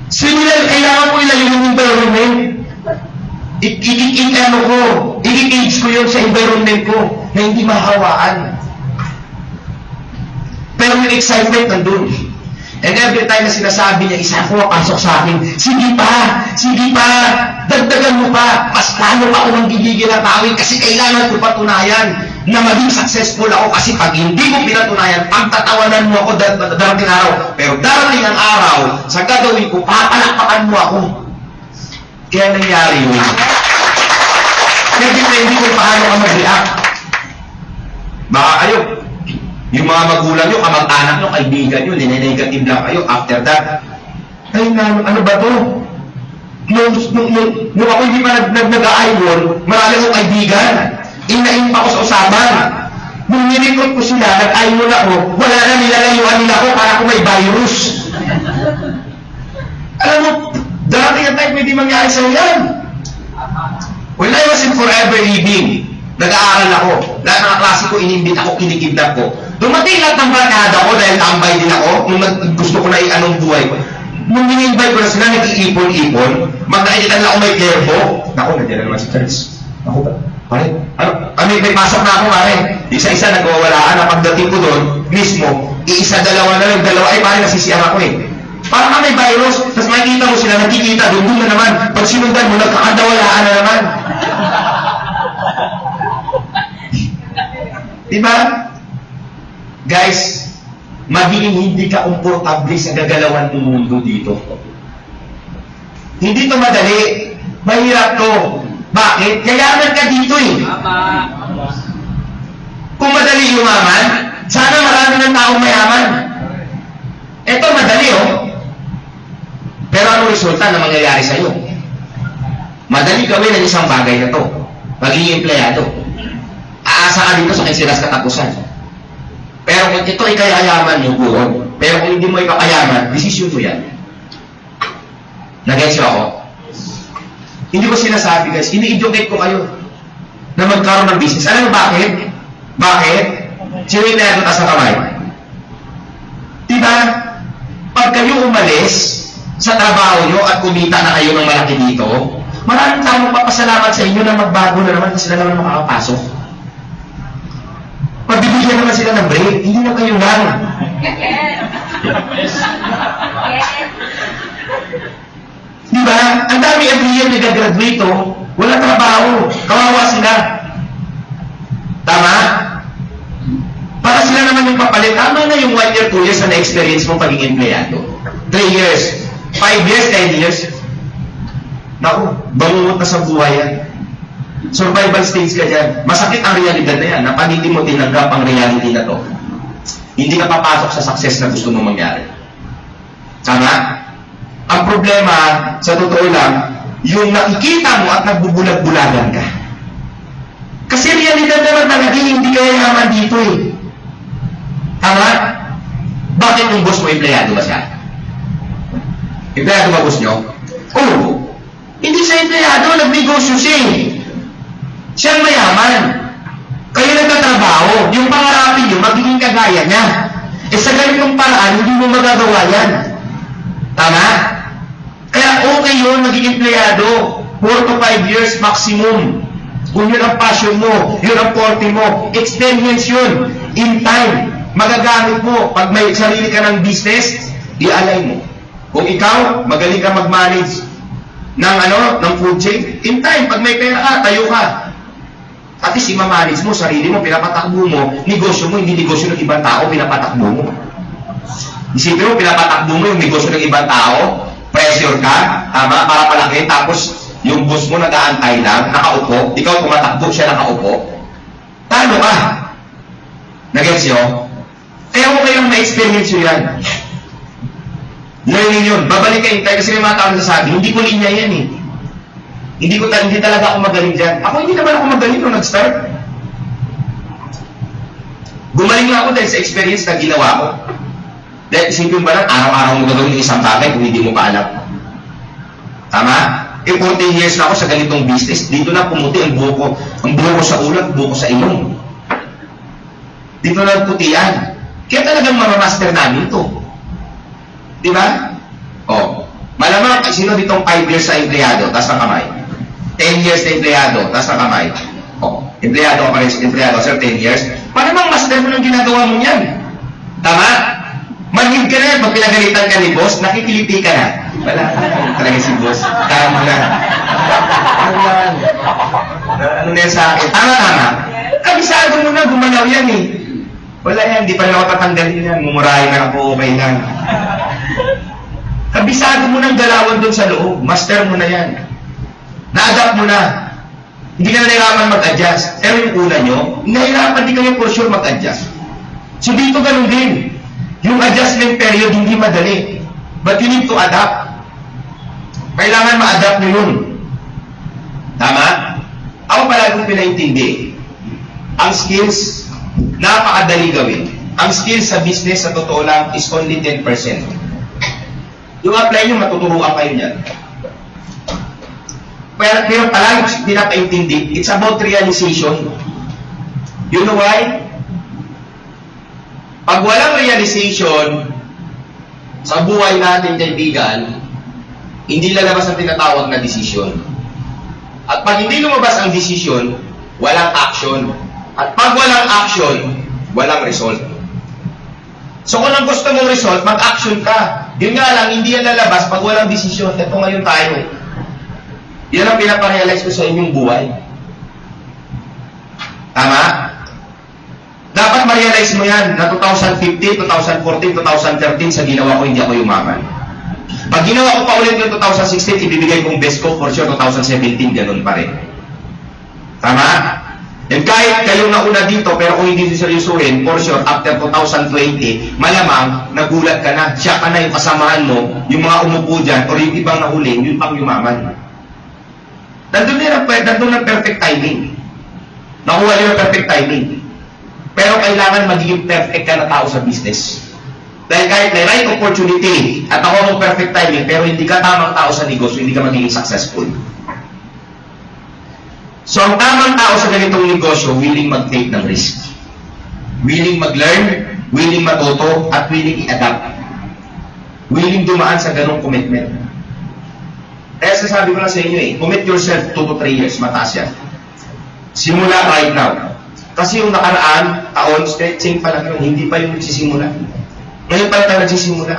Similar, kailangan ko ilayo yung environment. I-cage ko yun sa environment ko na hindi mahawaan. Pero yung excitement nandun. And every time na sinasabi niya, isa ako, pasok sa akin, sige pa, dagdagan mo pa, mas lalo pa ako nang gigigil ang tawin kasi kailangan ko patunayan na maging successful ako kasi pag hindi ko pinatunayan, pagtatawanan mo ako darating araw. Pero darating ang araw, sa gagawin ko, papalakpakan mo ako. Kaya nangyari yun. Kaya depende kung paano ka mag-react. Baka kayo, yung mga magulang nyo, kamag-anak nyo, kaibigan nyo, negative lang kayo. After that, ay ano ba to? Nung ako hindi pa nag-aayon, marami akong kaibigan. Inain pa ako sa usapan. Nung nirecord ko sila, nag-ayon ako, wala na nilalayuan nila ako para kung may virus. Alam mo, darating ang time, hindi mangyari sa'yo yan. When I was in Forever Living, nag-aaral ako. Lahat ng klase ko, inimbit ako, kinikidnap ko. Dumating lahat ng barkada ko dahil tambay din ako, nung gusto ko na i-anong buhay ko. Nung in-invite ko na sila, nag-iipon-ipon, magkaitan lang ako may kerbo. Naku, nandiyan na naman si Charles. Naku ba? Pare, may pasok na ako, pare. Isa-isa nagwawalaan na pagdating ko doon, mismo, dalawa na lang, ay pare, nasisiyar ako eh. Parang may virus, tapos makikita mo sila, nakikita, doon na naman. Pag sinundan mo, nagkakadawalaan na naman. Diba? Guys, magiging hindi ka komportable sa gagalawan ng mundo dito. Hindi to madali. Mahirap to. Bakit? Yayaman ka dito eh. Kung madali yumaman, sana marami ng taong mayaman. Ito madali oh. Pero ano resulta na mangyayari sa'yo? Madali gawin ang isang bagay na to. Magiging empleyado. Aasa ka dito sa kinsilas katapusan. Pero kung ito ay kayayaman yung buhon, pero kung hindi mo ipakayaman, desisyon mo yan. Nag-gets ako? Hindi ko sinasabi guys, ini-educate ko kayo na magkaroon ng business. Alam mo bakit? Bakit? Sino yung nayagot sa kamay? Diba? Pag kayo umalis sa trabaho nyo at kumita na kayo ng malaki dito, maraming taong magpapasalamat sa inyo na magbago na naman kasi sila naman makakapasok. Pagbibigyan naman sila ng break, hindi na kayo lang. Diba? Ang dami every year nag-graduate, oh. Wala trabaho. Kawawa sila. Tama? Para sila naman yung papalit. Tama na yung 1 year, 2 years na na-experience mong pagiging empleyado. 3 years, 5 years, 10 years. Naku, bangungot na sa buhay yan. Survival stage ka dyan. Masakit ang realidad na yan, na pag hindi mo tinanggap ang reality na to, hindi ka papasok sa success na gusto mo mangyari. Tama? Ang problema, sa totoo lang, yung nakikita mo at nagbubulag-bulagan ka. Kasi realidad naman talaga hindi kaya yaman dito eh. Tama? Bakit yung boss mo, empleyado ba siya? Empleyado ba boss nyo? Oo. Hindi siya empleyado, nagnegosyo siya eh. Siyang mayaman. Kayo nagtatrabaho, yung pangarapin nyo, magiging kagaya niya. Eh sa ganitong paraan, hindi mo magagawa yan. Tama? Kaya okay yun, maging empleyado. 4 to 5 years maximum. Kung yun ang passion mo, yun ang forte mo, experience yun. In time, magagamit mo. Pag may sarili ka ng business, i-align mo. Kung ikaw, magaling ka mag-manage ng food chain, in time, pag may pera ka, tayo ka. At least i-manage mo, sarili mo, pinapatakbo mo, negosyo mo, hindi negosyo ng ibang tao, pinapatakbo mo. Isipin mo, pinapatakbo mo yung negosyo ng ibang tao, pressure ka, tama, para palaki, tapos yung boss mo nag-aantay lang, nakaupo, ikaw tumatakbo, siya nakaupo. Talo ka. Nag-gets nyo? Kaya ko kayong ma-experience yun yan. Learning yun. Babalik kayo tayo kasi may mga tao nasasabi, hindi ko linya yan eh. Hindi talaga ako magaling dyan. Ako hindi naman ako magaling nung nag-start. Gumaling lang ako dahil sa experience na ginawa ko. Dahil isipin ba lang, araw-araw mo gagawin yung isang bagay kung hindi mo pa alam. Tama? 14 years na ako sa ganitong business. Dito na pumuti ang buho ko. Ang buho ko sa ulat, buho ko sa ilong. Dito na putian. Kaya talagang maramaster namin ito. Di ba? O. Malamang sino ditong 5 years sa empleyado, taas ng kamay. 10 years na empleyado, taas ng kamay. O. Empleyado ka pa rin, empleyado, sir, 10 years. Malamang master mo ng ginagawa mo yan. Tama? Manhid ka na yan. Pag pinagalitan ka ni boss, nakikiliti ka na. Wala talaga si boss. Tama na. Ano na yan sa akin? Tama. Kabisado mo na, gumalaw yan eh. Wala yan, di pa na ako tatanggalin yan. Mumurahin na ako, okay lang. Kabisado mo ng galawan doon sa loob. Master mo na yan. Na-adapt mo na. Hindi ka na nahirapan mag-adjust. Pero yung una nyo, nahirapan din kayo for sure mag-adjust. So dito ganun din. Yung adjustment period hindi madali. But you need to adapt. Kailangan ma-adapt nyo yun. Tama? Ako pala kung pinaintindi. Ang skills, napakadali gawin. Ang skills sa business, sa totoo lang, is only 10%. Yung apply nyo, matuturuan kayo niyan. Pero pala, pinapaintindi, it's about realization. You know why? Pag walang realization sa buhay natin, kaibigan, hindi lalabas ang tinatawag na desisyon. At pag hindi lumabas ang desisyon, walang action. At pag walang action, walang result. So kung ang gusto mong result, mag-action ka. Yun nga lang, hindi yan lalabas pag walang desisyon. Ito ngayon tayo. Yan ang pinaparealize ko sa inyong buhay. Tama? Dapat ma-realize mo yan na 2015, 2014, 2013 sa ginawa ko, hindi ako yumaman. Pag ginawa ko pa ulit yung 2016, ibibigay kong best ko, for sure 2017, ganun pa rin. Tama? And kahit kayo nauna dito, pero kung hindi seryosuhin, for sure, after 2020, malamang, nagulat ka na, siya ka na yung kasamahan mo, yung mga umupo dyan, o yung ibang nahuling, yung pang yumaman. Nandun ang perfect timing. Nakuha niyo yung perfect timing. Pero kailangan magiging perfect ka na tao sa business. Dahil kahit may right opportunity at ako ang perfect timing, pero hindi ka tamang tao sa negosyo, hindi ka magiging successful. So, ang tamang tao sa ganitong negosyo, willing mag-take ng risk. Willing mag-learn, willing matuto, at willing i-adapt. Willing dumaan sa ganong commitment. Kaya sasabi ko lang sa inyo commit yourself 2 to 3 years, mataas yan. Simula right now. Kasi yung nakaraan, taon, stretching pa lang yun, hindi pa yung nagsisimula. Ngayon pa lang tayo nagsisimula.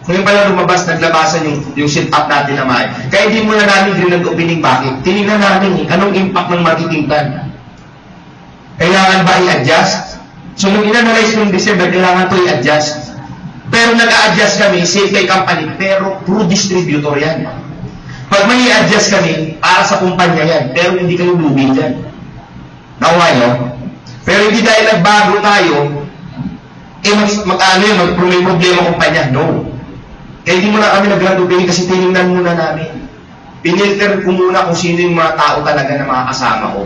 Ngayon pa lang lumabas, naglabasan yung sit-up natin na maay. Kaya hindi muna namin din nag-opening bakit. Tinignan namin anong impact ng marketing plan. Kailangan ba i-adjust? So, nung in-analyze yung December, kailangan to i-adjust. Pero nag-a-adjust kami, same kay company, pero through distributor yan. Pag may i-adjust kami, para sa kumpanya yan, pero hindi kayo lugi dyan. Nakuha nyo? Pero hindi dahil nagbago tayo, may problema kumpanya. No. Kaya hindi muna kami nag-grand opening kasi tinignan muna namin. Pinilter ko muna kung sino yung mga tao talaga na mga kasama ko.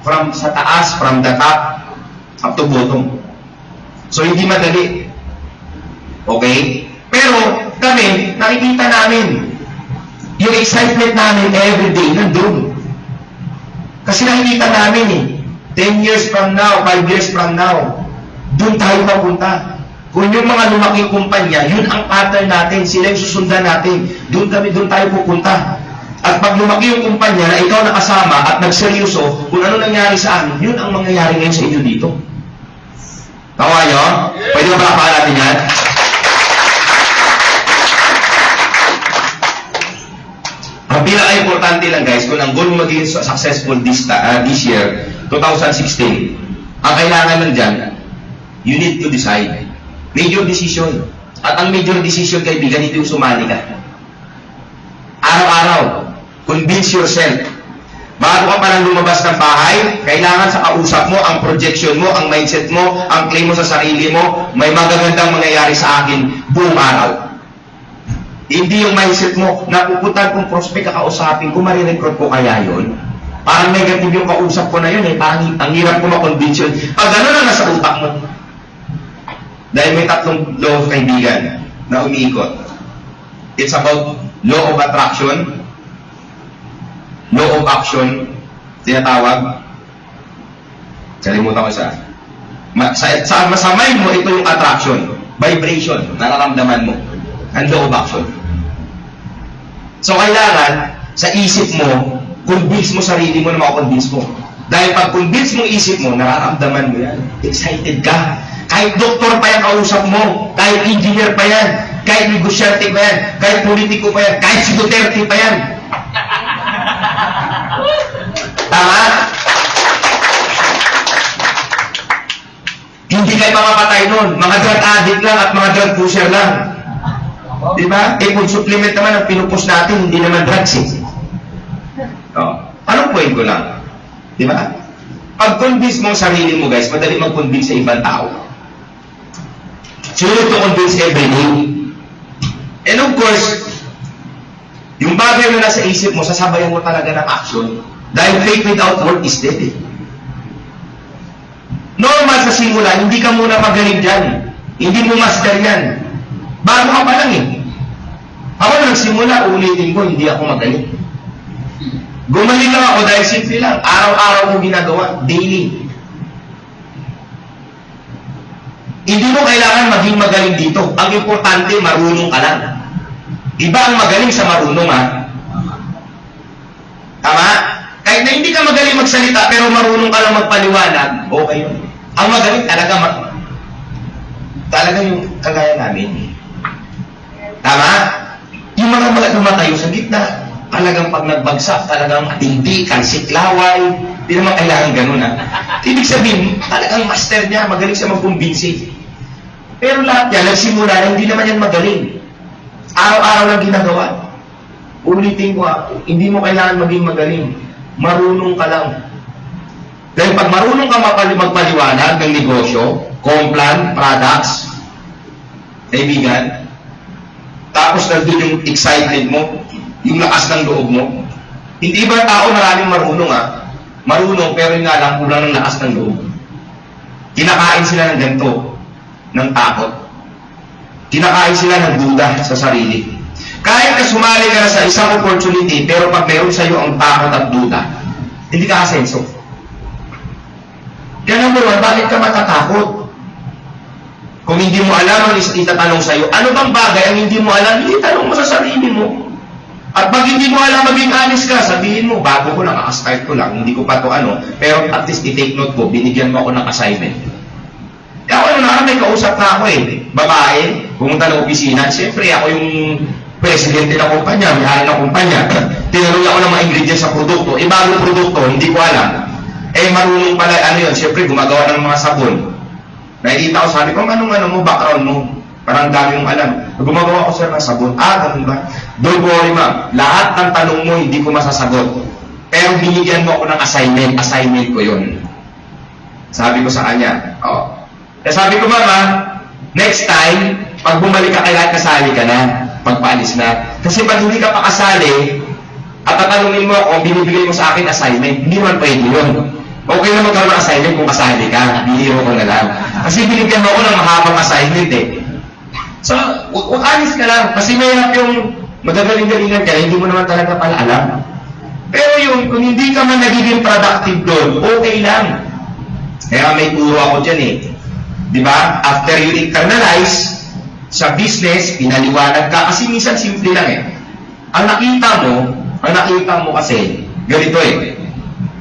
From sa taas, from the top, up to bottom. So hindi madali. Okay? Pero kami, nakikita namin yung excitement namin everyday nandun. Kasi nakikita namin 10 years from now, 5 years from now, doon tayo papunta. Kung yung mga lumaking kumpanya, yun ang pattern natin, sila yung susundan natin. Doon tayo pupunta. At pag lumaki yung kumpanya na ikaw nakasama at nagseryoso, kung ano nangyari sa amin, yun ang mangyayari ngayon sa inyo dito. Tawa nyo? Pwede ba palakpakan natin yan? Ang pinaka-importante lang guys, kung ang goal mo maging successful this year, 2016, ang kailangan lang dyan, you need to decide. Major decision. At ang major decision, kaibigan, hindi yung sumali ka. Araw-araw, convince yourself. Bago ka parang lumabas ng bahay, kailangan sa kausap mo, ang projection mo, ang mindset mo, ang claim mo sa sarili mo, may magagandang mangyayari sa akin buong araw. Hindi yung mindset mo, napupuntan kong prospect kakausapin ko, marirecruit ko kaya yun? Parang negative yung kausap ko na yun parang ang hirap ko makonvince yun. Pag gano'n na nasa utak mo, dahil may tatlong law of kaibigan na umiikot. It's about law of attraction, law of action, tinatawag. Kalimutan ko sa mind mo, ito yung attraction, vibration, nararamdaman mo, ang law of action. So, kailangan, sa isip mo, convince mo sarili mo na makakonvince mo. Dahil pag convince mo isip mo, nararamdaman mo yan. Excited ka. Kahit doktor pa yan kausap mo, kahit engineer pa yan, kahit negosyante pa yan, kahit politiko pa yan, kahit si Duterte pa yan. Tama? Hindi kayo makapatay nun. Mga drug addict lang at mga drug pusher lang. Diba? Food supplement naman ang pinupus natin, hindi naman drugs Anong point ko lang? Diba? Pag-convince mo ang sarili mo guys, madali mag-convince sa ibang tao. So you need to convince every day. And of course, yung bagay na nasa isip mo, sasabayan mo talaga ng action. Dahil faith without work is dead Normal sa simula, hindi ka muna magaling dyan. Hindi mo master yan. Bago ka pa lang Ako na nagsimula, ulitin ko, hindi ako magaling. Gumaling lang ako dahil simple lang. Araw-araw ko ginagawa, daily. Hindi mo kailangan maging magaling dito. Ang importante, marunong ka lang. Iba ang magaling sa marunong, Tama? Kahit na hindi ka magaling magsalita, pero marunong ka lang magpaliwanag, okay yun. Ang magaling talaga yung kagaya namin. Tama? Yung mga lumatayo sa gitna, talagang pag nagbagsak, talagang hindi, kansiklaway, hindi naman kailangan ganun, Ibig sabihin, talagang master niya, magaling siya magkumbinsi. Pero lahat yan, nagsimula na hindi naman yan magaling. Araw-araw lang ginagawa. Ulitin ko, hindi mo kailangan maging magaling. Marunong ka lang. Dahil pag marunong ka magpaliwanag ng negosyo, complan, products, kaibigan, tapos nandun yung excitement mo, yung lakas ng loob mo. Hindi ba tao maraming marunong Marunong pero yung nga lang kulang ng lakas ng loob. Kinakain sila ng ganito, ng takot. Kinakain sila ng duda sa sarili. Kahit na sumali ka na sa isang opportunity, pero pag meron sa iyo ang takot at duda, hindi ka asenso. Kaya number one, bakit ka matatakot? Kung hindi mo alam, itatanong sa iyo, ano bang bagay ang hindi mo alam, hindi tanong mo sa sarili mo. At pag hindi mo alam, maging honest ka, sabihin mo, bago ko nakaka-start ko lang, hindi ko pa to pero at least i-take note ko, binigyan mo ako ng assignment. Kaya may kausap na ako babae, pumunta ng opisina, siyempre ako yung presidente ng kumpanya, may-ari ng kumpanya, tinanong ako ng mga ingredients sa produkto, bagong produkto, hindi ko alam. Marunong pala, yun, siyempre gumagawa ng mga sabon. Nakikita ko, sabi ko, anong mo, background mo, parang dami yung alam. Gumagawa ko sir ng sabon, ganun ba? Don't worry ma'am, lahat ng tanong mo hindi ko masasagot. Pero binigyan mo ako ng assignment ko yun. Sabi ko sa kanya, Kaya sabi ko, mama, next time, pag bumalik ka, kailangan kasali ka na, pagpaalis na. Kasi pag hindi ka pa kasali, at tatanungin mo ako, binibigay mo sa akin assignment, hindi man pwede yun. Okay na magkaroon ng assignment kung kasali ka, bihiro ko na lang. Kasi binigyan mo ako ng mahabang assignment So, wag honest ka lang. Kasi mahirap yung magagaling-galingan ka, hindi mo naman talaga pala alam. Pero yung, kung hindi ka man nagiging productive doon, okay lang. Kaya may turo ako dyan eh. Di ba? After you internalize sa business, pinaliwanag ka. Kasi minsan simple lang eh. Ang nakita mo kasi, ganito eh.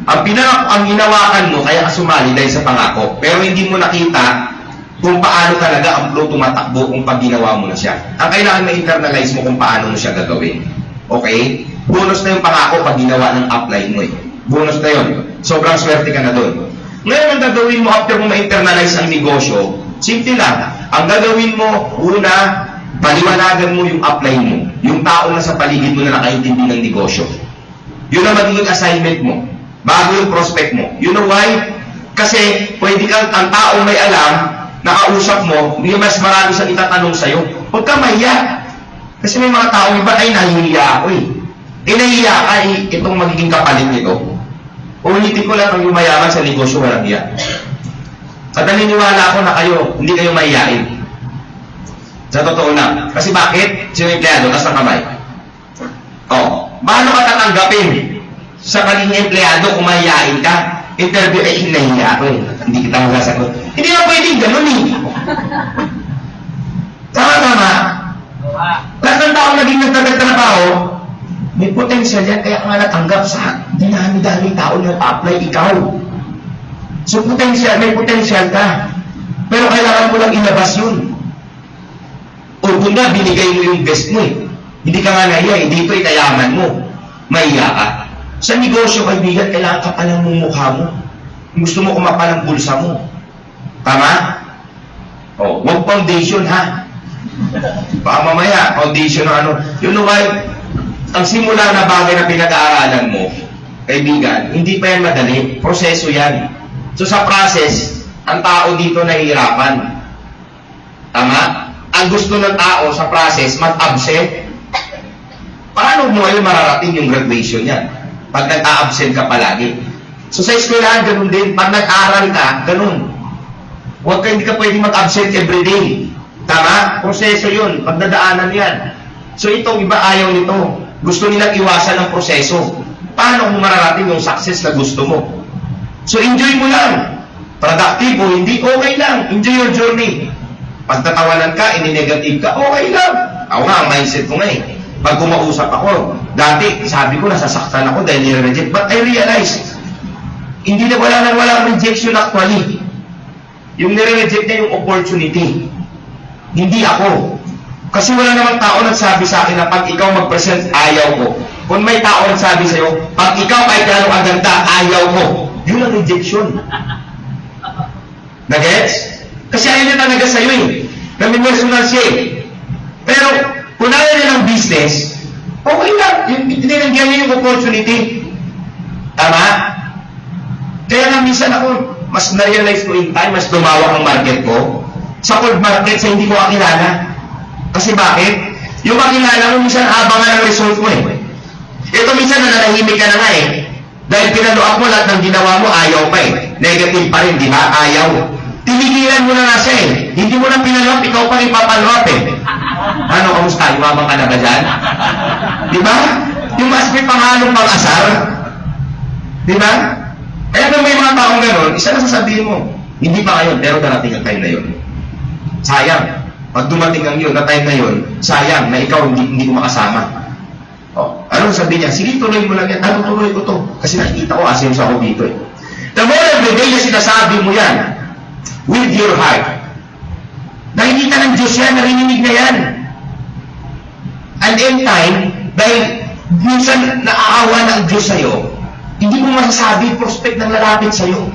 Ang ginawakan mo, kaya ka sumali dahil sa pangako. Pero hindi mo nakita kung paano talaga ang flow tumatakbo kung pag ginawa mo na siya. Ang kailangan ma-internalize mo kung paano mo siya gagawin. Okay? Bonus na yung pangako pag ginawa ng upline mo eh. Bonus na yun. Sobrang swerte ka na doon. Ngayon, ang gagawin mo after mo ma-internalize ang negosyo, simple lang. Ang gagawin mo, una, paliwanagan mo yung upline mo. Yung tao na sa paligid mo na nakaintindi ng negosyo. Yun ang magiging assignment mo. Bago yung prospect mo. You know why? Kasi pwede kang, ang taong may alam, nakausap mo, may mas marami siyang itatanong sa'yo. Huwag ka mahiya. Kasi may mga taong iba, ay nahihiya ako eh. Nahihiya ka eh, itong magiging kapalit nito. Ulitin ko lang ang yumayaman sa negosyo, walang hiya. At naniniwala ako na kayo, hindi kayo mahihiyain. Sa totoo na. Kasi bakit? Sino yung empleyado? Taas ng kamay. Oh, paano ka tatanggapin sa pagiging empleyado kung mahihiyain ka? Interview ay nahihiya ako eh. Hindi kita masasagot. Hindi na pwedeng ganun eh. Tama. Lahat ng tao naging nagtatrabaho, may potential yan, kaya nga natanggap sa dinami-dami tao na apply ikaw. So may potential ka. Pero kailangan mo lang ilabas yun. O kung na, binigay mo yung best mo eh. Hindi ka nga nahiya eh. Dito ay kayaman mo. Mahiya ka. Sa negosyo, kaibigan, kailangan ka palang mong mukha mo. Gusto mo kumapal ang bulsa mo. Tama? O, huwag foundation ha. Baka mamaya, foundation ng ano. You know why? Ang simula na bagay na pinag-aaralan mo, kaibigan, hindi pa yan madali. Proseso yan. So sa process, ang tao dito nahihirapan. Tama? Ang gusto ng tao sa process, mag-absent. Paano mo ngayon mararating yung graduation yan? Pag nag-a-absent ka palagi. So sa eskwelahan, ganun din. Pag nag-aral ka, ganun. Hindi ka pwedeng mag-absent everyday. Tama? Proseso yun. Pagdadaanan yan. So itong iba ayaw nito. Gusto nilang iwasan ang proseso. Paano kung mararating yung success na gusto mo? So enjoy mo lang. Productive o hindi, okay lang. Enjoy your journey. Pag tatawanan ka, ini-negative ka, okay lang. Ako nga, ang mindset ko nga eh. Pag kumausap ako, dati, sabi ko, nasasaktan ako dahil nire-reject. But I realized, hindi na walang rejection actually. Yung nire-reject niya yung opportunity. Hindi ako. Kasi wala namang tao nagsabi sa akin na pag ikaw mag-present, ayaw ko. Kung may tao nagsabi sa'yo, pag ikaw ay gano'ng aganda, ayaw ko. Yun ang rejection. Nagets? Kasi ayaw niya talaga sa'yo eh. Nami-personal siya eh. Pero, kung ayaw niya ng business, okay lang. Tinigyan niya yung opportunity. Tama? Kaya nga minsan ako, mas na-realize ko in time, mas lumawak ang market ko. Sa cold market, sa hindi ko kakilala. Kasi bakit? Yung makilala mo, minsan abangan ang result mo eh. Ito minsan nananahimik ka na nga eh. Dahil pinaluak mo lahat ng ginawa mo, ayaw pa eh. Negative pa rin, di ba? Ayaw. Tinigilan mo na nga siya eh. Hindi mo na pinaluak, ikaw pa rin papaluak eh. Ano, kamusta? Umabang ka na ba dyan? Di ba? Yung mas may pangalong pang-asar. Di ba? Kaya kung may mga taong gano'n, isa na sasabihin mo, hindi pa ngayon, pero darating ang time na yun. Sayang. Pag dumating ang yun, na time na yun, sayang na ikaw hindi ko makasama. O, anong sabi niya? Sige, tuloy mo lang yan. Ano, tuloy ko to? Kasi nakikita ko, asenso ako dito eh. The more every day na sinasabi mo yan, with your heart, nakikita ng Diyos yan, narinig na yan. And in time, dahil minsan naaawa ng Diyos sa'yo, hindi mo masasabi, prospect ng lalapit sa'yo.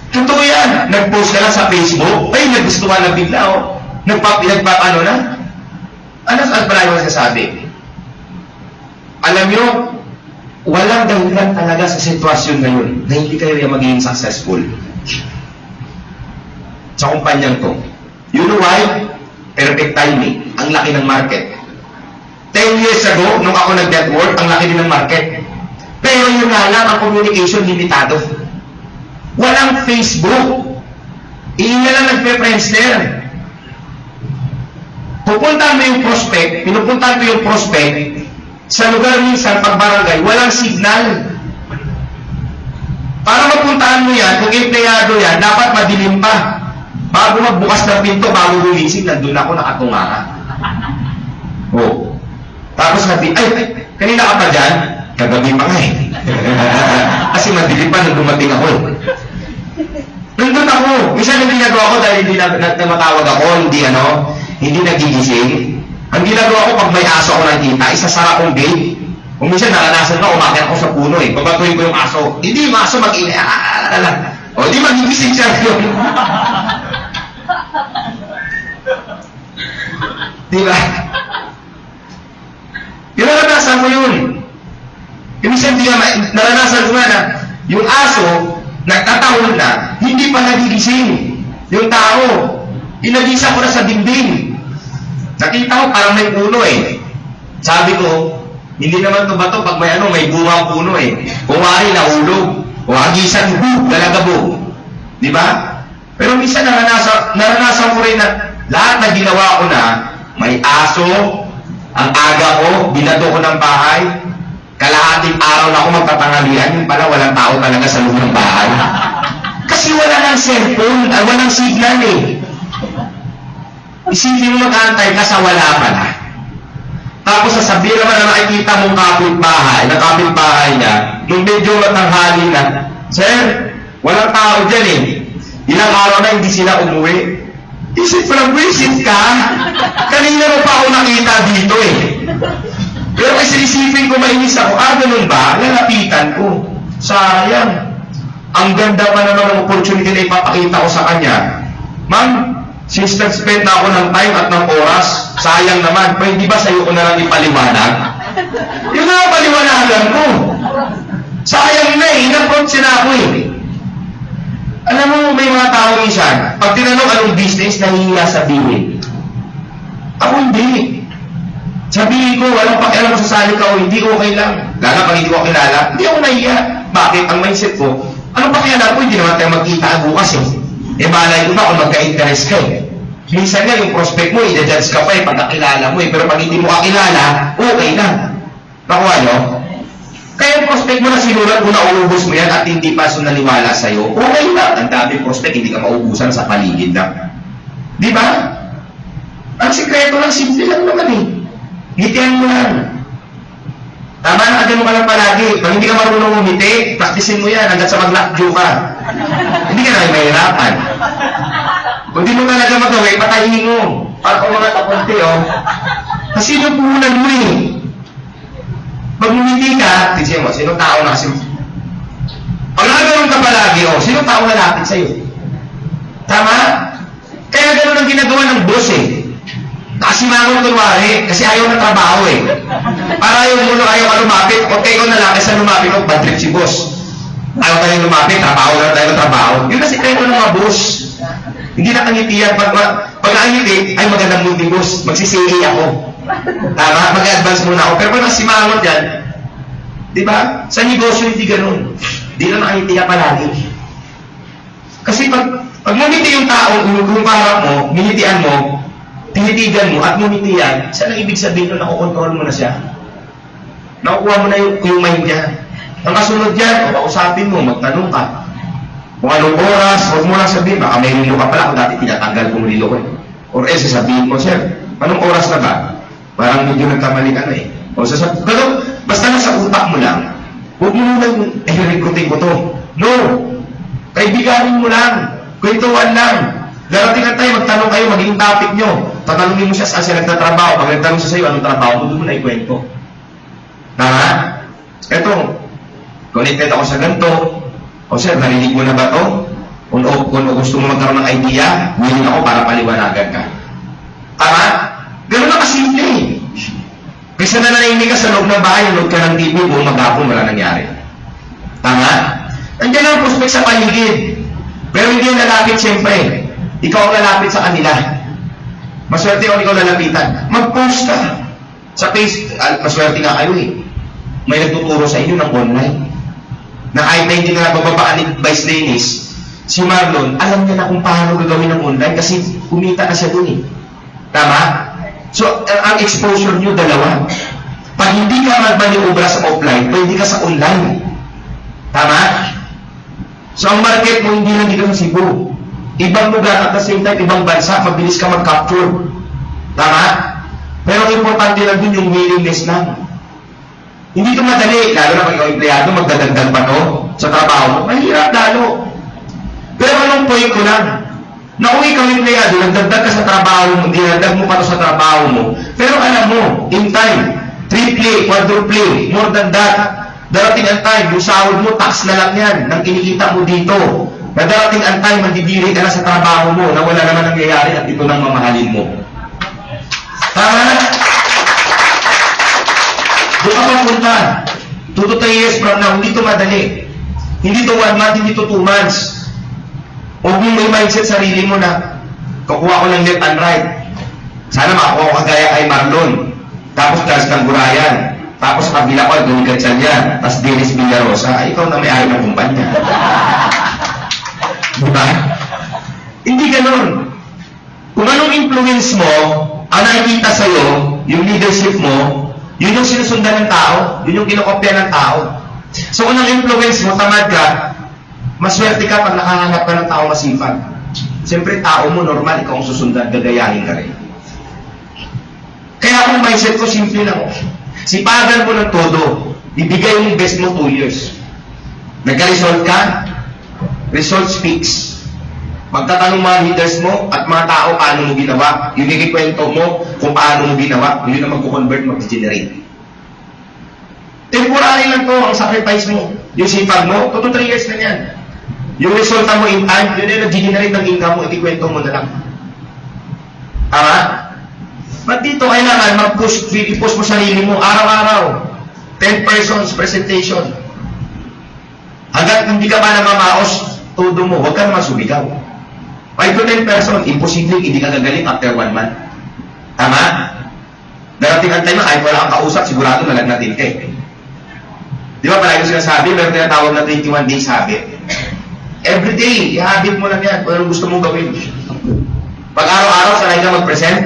Totoo yan. Nag-post ka lang sa Facebook, ay, nagustuhan na bigla, oh. Nagpapano na? Ano saan pala yung masasabi? Alam nyo, walang dahilan talaga sa sitwasyon ngayon na hindi kayo yung magiging successful. Sa kumpanyang to. You know why? Perfect timing. Ang laki ng market. 10 years ago, nung ako nag-network, ang laki din ng market. Pero yun nga lang, ang communication limitado. Walang Facebook. Iyon na lang nagpe-Friendster. pupuntahan mo yung prospect, pinupuntahan ko yung prospect, sa lugar minsan, pag barangay, walang signal. Para mapuntahan mo yan, kung empleyado yan, dapat madilim pa. Bago magbukas ng pinto, bago gumising, nandun ako nakatunga ka. Oh. Tapos sabi, ay, kanina ka pa dyan? Kagabi pa nga eh. Kasi madilim pa nung dumating ako eh. Nandun ako. Minsan yung ginagawa ko dahil hindi nagmatawag ako, hindi nagigising. Ang ginagawa ko pag may aso ako nakita, isasara kong gate. Kung minsan naranasan ko, umakyat ako sa puno eh. Babatuin ko yung aso. Hindi yung aso mag-ina. O, di magigising siya yun. Diba? Yung naranasan mo yun. Yung minsan naranasan ko na yung aso, nagtatahol na, hindi pa nagigising. Yung tao, inagisa ko na sa dingding. Nakita ko parang may puno eh. Sabi ko, hindi naman ito ba ito pag may bunga puno eh. Kung wari nahulog, o agisan mo, galagabo. Di ba? Pero minsan naranasan ko rin na lahat na ginawa ko na, may aso, ang aga ko, binato ko ng bahay, kalahating araw na ako magtatanghalian, yung pala walang tao talaga sa loob ng bahay. Kasi wala nang cellphone, walang signal eh. Isipin mo mag-antay ka sa wala pala. Tapos sasabihin naman na nakikita mong kapitbahay niya, nung medyo matanghali na, Sir, walang tao dyan eh. Ilang araw na hindi sila umuwi. Isip ko lang, visit ka? Kanina mo pa ako nakita dito eh. Pero kasi isipin ko, mainis ako, ganun ba? Lalapitan ko. Sayang. Ang ganda pa naman ng opportunity na ipapakita ko sa kanya. Ma'am, since nag-spend na ako ng time at ng oras, sayang naman. Pwede ba sa'yo ko na lang ipaliwanag? Yun na ang paliwanagan ko. Sayang na eh. In-approach na ako eh. Alam mo, may mga tao minsan, pag tinanong anong business, nahihiya sabihin. Ako hindi. Sabihin ko, walang pakialam sa sali ka o hindi, okay lang. Lalo pag hindi ko kilala, hindi ako nahiya. Bakit? Ang mindset ko, anong pakialam ko, hindi naman tayo magkita bukas eh. Malay ko ba kung magka-interest ka eh. Minsan nga, yung prospect mo, i-judge ka pa eh, pagkakilala mo eh. Pero pag hindi mo kakilala, okay lang. Nakuha nyo? Kaya yung prospect mo na sinulat mo na uubos mo yan at hindi pa naniwala sa'yo, okay lang. Ang daming prospect, hindi ka maubusan sa paligid lang. Di ba? Ang sikreto lang, simple lang naman eh. Ngitian mo lang. Tama na, agad mo ka lang palagi. Pag hindi ka marunong umiti, practicein mo yan hanggang sa mag-lockjaw ka. Hindi ka na mahirapan. Kung di mo talaga magawin, patayin mo. Para kung mga tapunti, oh. Kasi yung puhunan mo eh. Pag umiti ka, tisin mo, sinong tao na kasi? Pag naganoon ka palagi, oh, sinong tao lalapit sa'yo? Tama? Kaya ganoon ang ginagawa ng boss eh. Nakasimangon kunwari, kasi ayaw ng trabaho eh. Para ayaw ka lumapit, o kayo na lang, kasi lumapit o bad trip si boss. Ayaw tayo lumapit, trabaho na tayo ng trabaho. Yun kasi kayo ng mga boss. Hindi na kangitiyan. Pag nakangiti, ay magandang mood ni boss. Magsisili ako. Tama? Mag-advance muna ako. Pero pag nasimangon dyan, di ba? Sa negosyo, hindi ganun. Hindi na nakangiti ka palagi. Kasi pag ngumiti yung tao, yung parang mo, minitian mo, tinitigan mo at ngumitian, saan ang ibig sabihin nun, nakokontrol mo na siya? Nakukuha mo na yung mind niya. Ang kasunod dyan, kausapin mo, magtanong ka. Kung anong oras, huwag mo lang sabihin, baka may rilo ka pala, kung dati tinatanggal kong rilo ko. Or sasabihin mo, Sir, anong oras na ba? Parang medyo nagkamali ka na eh. Pero basta nasa utak mo lang, huwag mo nang recruiting ko to. No! Kaibiganin mo lang. Kwentuhan lang. Darating tayo, magtanong kayo, maging topic nyo. Tatanungin mo siya saan siya nagtatrabaho. Pag nagtanong siya sa'yo, anong trabaho mo, doon mo na ikwento. Tama? Eto, connected ako sa ganito. O sir, narinig mo na ba to? Kung gusto mo magkaroon ng idea, willing ako para paliwanagan ka. Tama? Ganun na kasimple eh. Kasi nananayinig ka sa loob ng bahay, load ka ng TV, buong maghapon, wala nangyari. Tama? Nandiyan ang prospect sa paligid. Pero hindi yung lalapit siyempre. Ikaw ang lalapit sa kanila. Maswerte kung ikaw lalapitan. Mag-post ka. Sa Facebook, maswerte nga kayo eh. May nagtuturo sa inyo ng online. Na kahit na hindi na bababaan ni Vice Dennis, si Marlon, alam niya na kung paano gagawin ng online kasi kumita na siya dun eh. Tama? So, ang exposure nyo, dalawa. Pag hindi ka magmaniobra sa offline, pwede ka sa online. Tama? So, ang market mo, hindi lang dito sa Cebu. Ibang lugar at the same time, ibang bansa, mabilis ka mag-capture. Tama? Pero ang importante lang din yung willingness lang. Hindi ito madali, lalo na pag ikaw empleyado, magdadagdag pa to sa trabaho mo. Mahirap lalo. Pero anong point ko lang? Na kung ikaw empleyado, nagdagdag ka sa trabaho mo, dinagdag mo pa to sa trabaho mo. Pero alam mo, in time, triple, quadruple, more than that, darating ang time, yung sahod mo, tax na lang yan, nang kinikita mo dito. Na darating ang time, mandidiri ka na sa trabaho mo, na wala naman nangyayari at ito nang mamahalin mo. Tama? Doon ka papunta. 2 to 3 years from now, hindi ito madali. Hindi ito 1 month, hindi ito 2 months. Huwag mong may mindset sarili mo na kukuha ko ng left and right. Sana makakuha ko kagaya kay Marlon. Tapos Charles Tanggurayan. Tapos sa kabila ko, Dumigatsan yan. Tapos Dennis Villarosa. Ay, ikaw na may-ari ng kumpanya. Diba? Hindi ganun. Kung anong influence mo, ang nakikita sa'yo, yung leadership mo, yun yung sinusundan ng tao, yun yung kinokopya ng tao. So kung ang influence mo, tamad ka, maswerte ka pag nakahanap ka ng tao masipag. Siyempre, tao mo, normal, ikaw ang susundan, gagayahin ka rin. Kaya kung mindset ko, simple lang. Sipagan mo ng todo, ibigay mo yung best mo 2 years. Nagka-result ka, result speaks. Magtatanong mga leaders mo at mga tao paano mo ginawa. Yung ikikwento mo kung paano mo ginawa. Yun na magkukonvert, mag-generate. Temporary lang to ang sacrifice mo. Yung sipag mo, 2 to 3 years na yan. Yung resulta mo in time, yun yung nag-generate ng income mo, ikikwento mo na lang. Tama? Ba't dito kailangan mag-push, i-push mo sarili mo araw-araw. 10 persons presentation. Hanggat hindi ka pa namamaos, todo mo, huwag ka naman sumigaw. 5 to 10 person, imposible, hindi ka gagaling after 1 month. Tama? Darating ang time, kahit wala kang kausap, sigurado nalagnatin ka eh. Di ba palagi sinasabi, meron tinatawag na 21 days habit. Every day, i-habit mo lang yan kung anong gusto mong gawin. Pag araw-araw, sanay ka mag-present,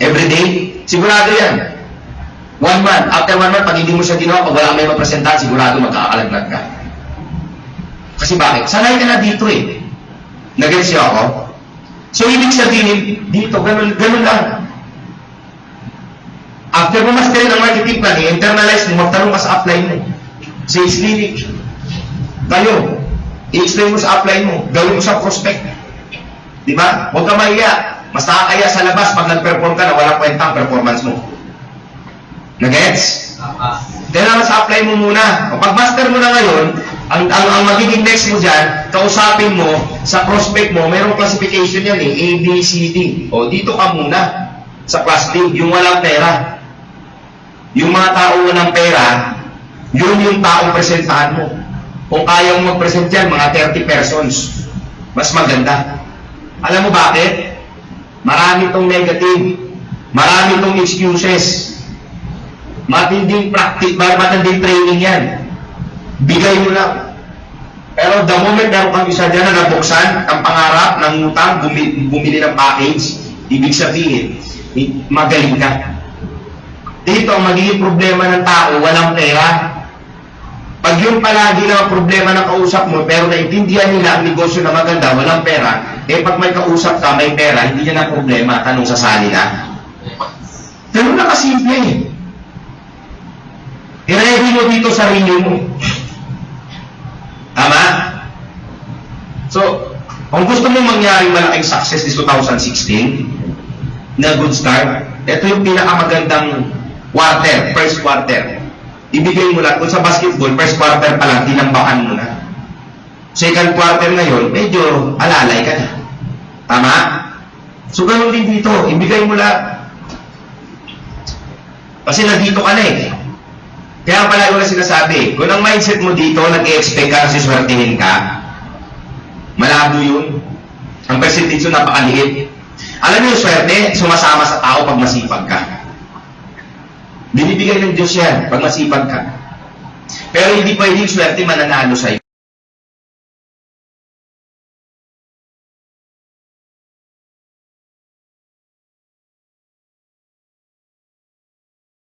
every day, sigurado yan. 1 month, after 1 month, pag hindi mo siya ginawa, pag wala kang may mag-presentahan, sigurado magkakalagnat ka. Kasi bakit? Sanay ka na dito eh. Nag-gets niyo ako? So, ibig sabihin, dito, ganun lang. After mo masterin ang marketing plan, i-internalize mo, magtanong ka sa upline mo. Sales clinic. Tayo, i-explain mo sa upline mo, gawin mo sa prospect. Di ba? Huwag ka mahiya. Mas nakakaya sa labas pag nag-perform ka na walang kwenta ang performance mo. Nag-gets? Kailangan sa upline mo muna. Kapag master mo na ngayon, ang magiging next mo dyan, kausapin mo, sa prospect mo, mayroong classification yan eh, A, B, C, D. O, dito ka muna sa class D, yung walang pera. Yung mga tao walang pera, yun yung taong presentahan mo. Kung kaya mo mag-present yan, mga 30 persons, mas maganda. Alam mo bakit? Marami tong negative, marami tong excuses, matinding practice, matinding training yan. Bigay mo lang. Pero the moment meron kang isa dyan na nabuksan ang pangarap ng utang, bumili ng package, ibig sabihin, magaling ka. Dito, ang magiging problema ng tao, walang pera. Pag yung palagi na problema ng kausap mo, pero naintindihan nila ang negosyo na maganda, walang pera, eh pag may kausap ka, may pera, hindi niya na problema, tanong sasali na. Ganun na kasimple eh. I-ready mo dito sarili mo. Tama? So, kung gusto mo mangyari malaking success this 2016, na good start, ito yung pinakamagandang quarter, first quarter. Ibigay mo lang, kung sa basketball, first quarter pa lang, tinambakan mo na. Second quarter ngayon, medyo alalay ka na. Tama? So, ganun din dito, ibigay mo lang. Kasi nandito ka na eh. Kaya pala ko na sinasabi, kung ang mindset mo dito, nag-i-expect ka kasi swertihin ka, malabo yun. Ang percentage yun napakaliit. Alam niyo yung swerte, sumasama sa tao pag masipag ka. Binibigay ng Diyos yan pag masipag ka. Pero hindi pwedeng swerte mananalo sa'yo.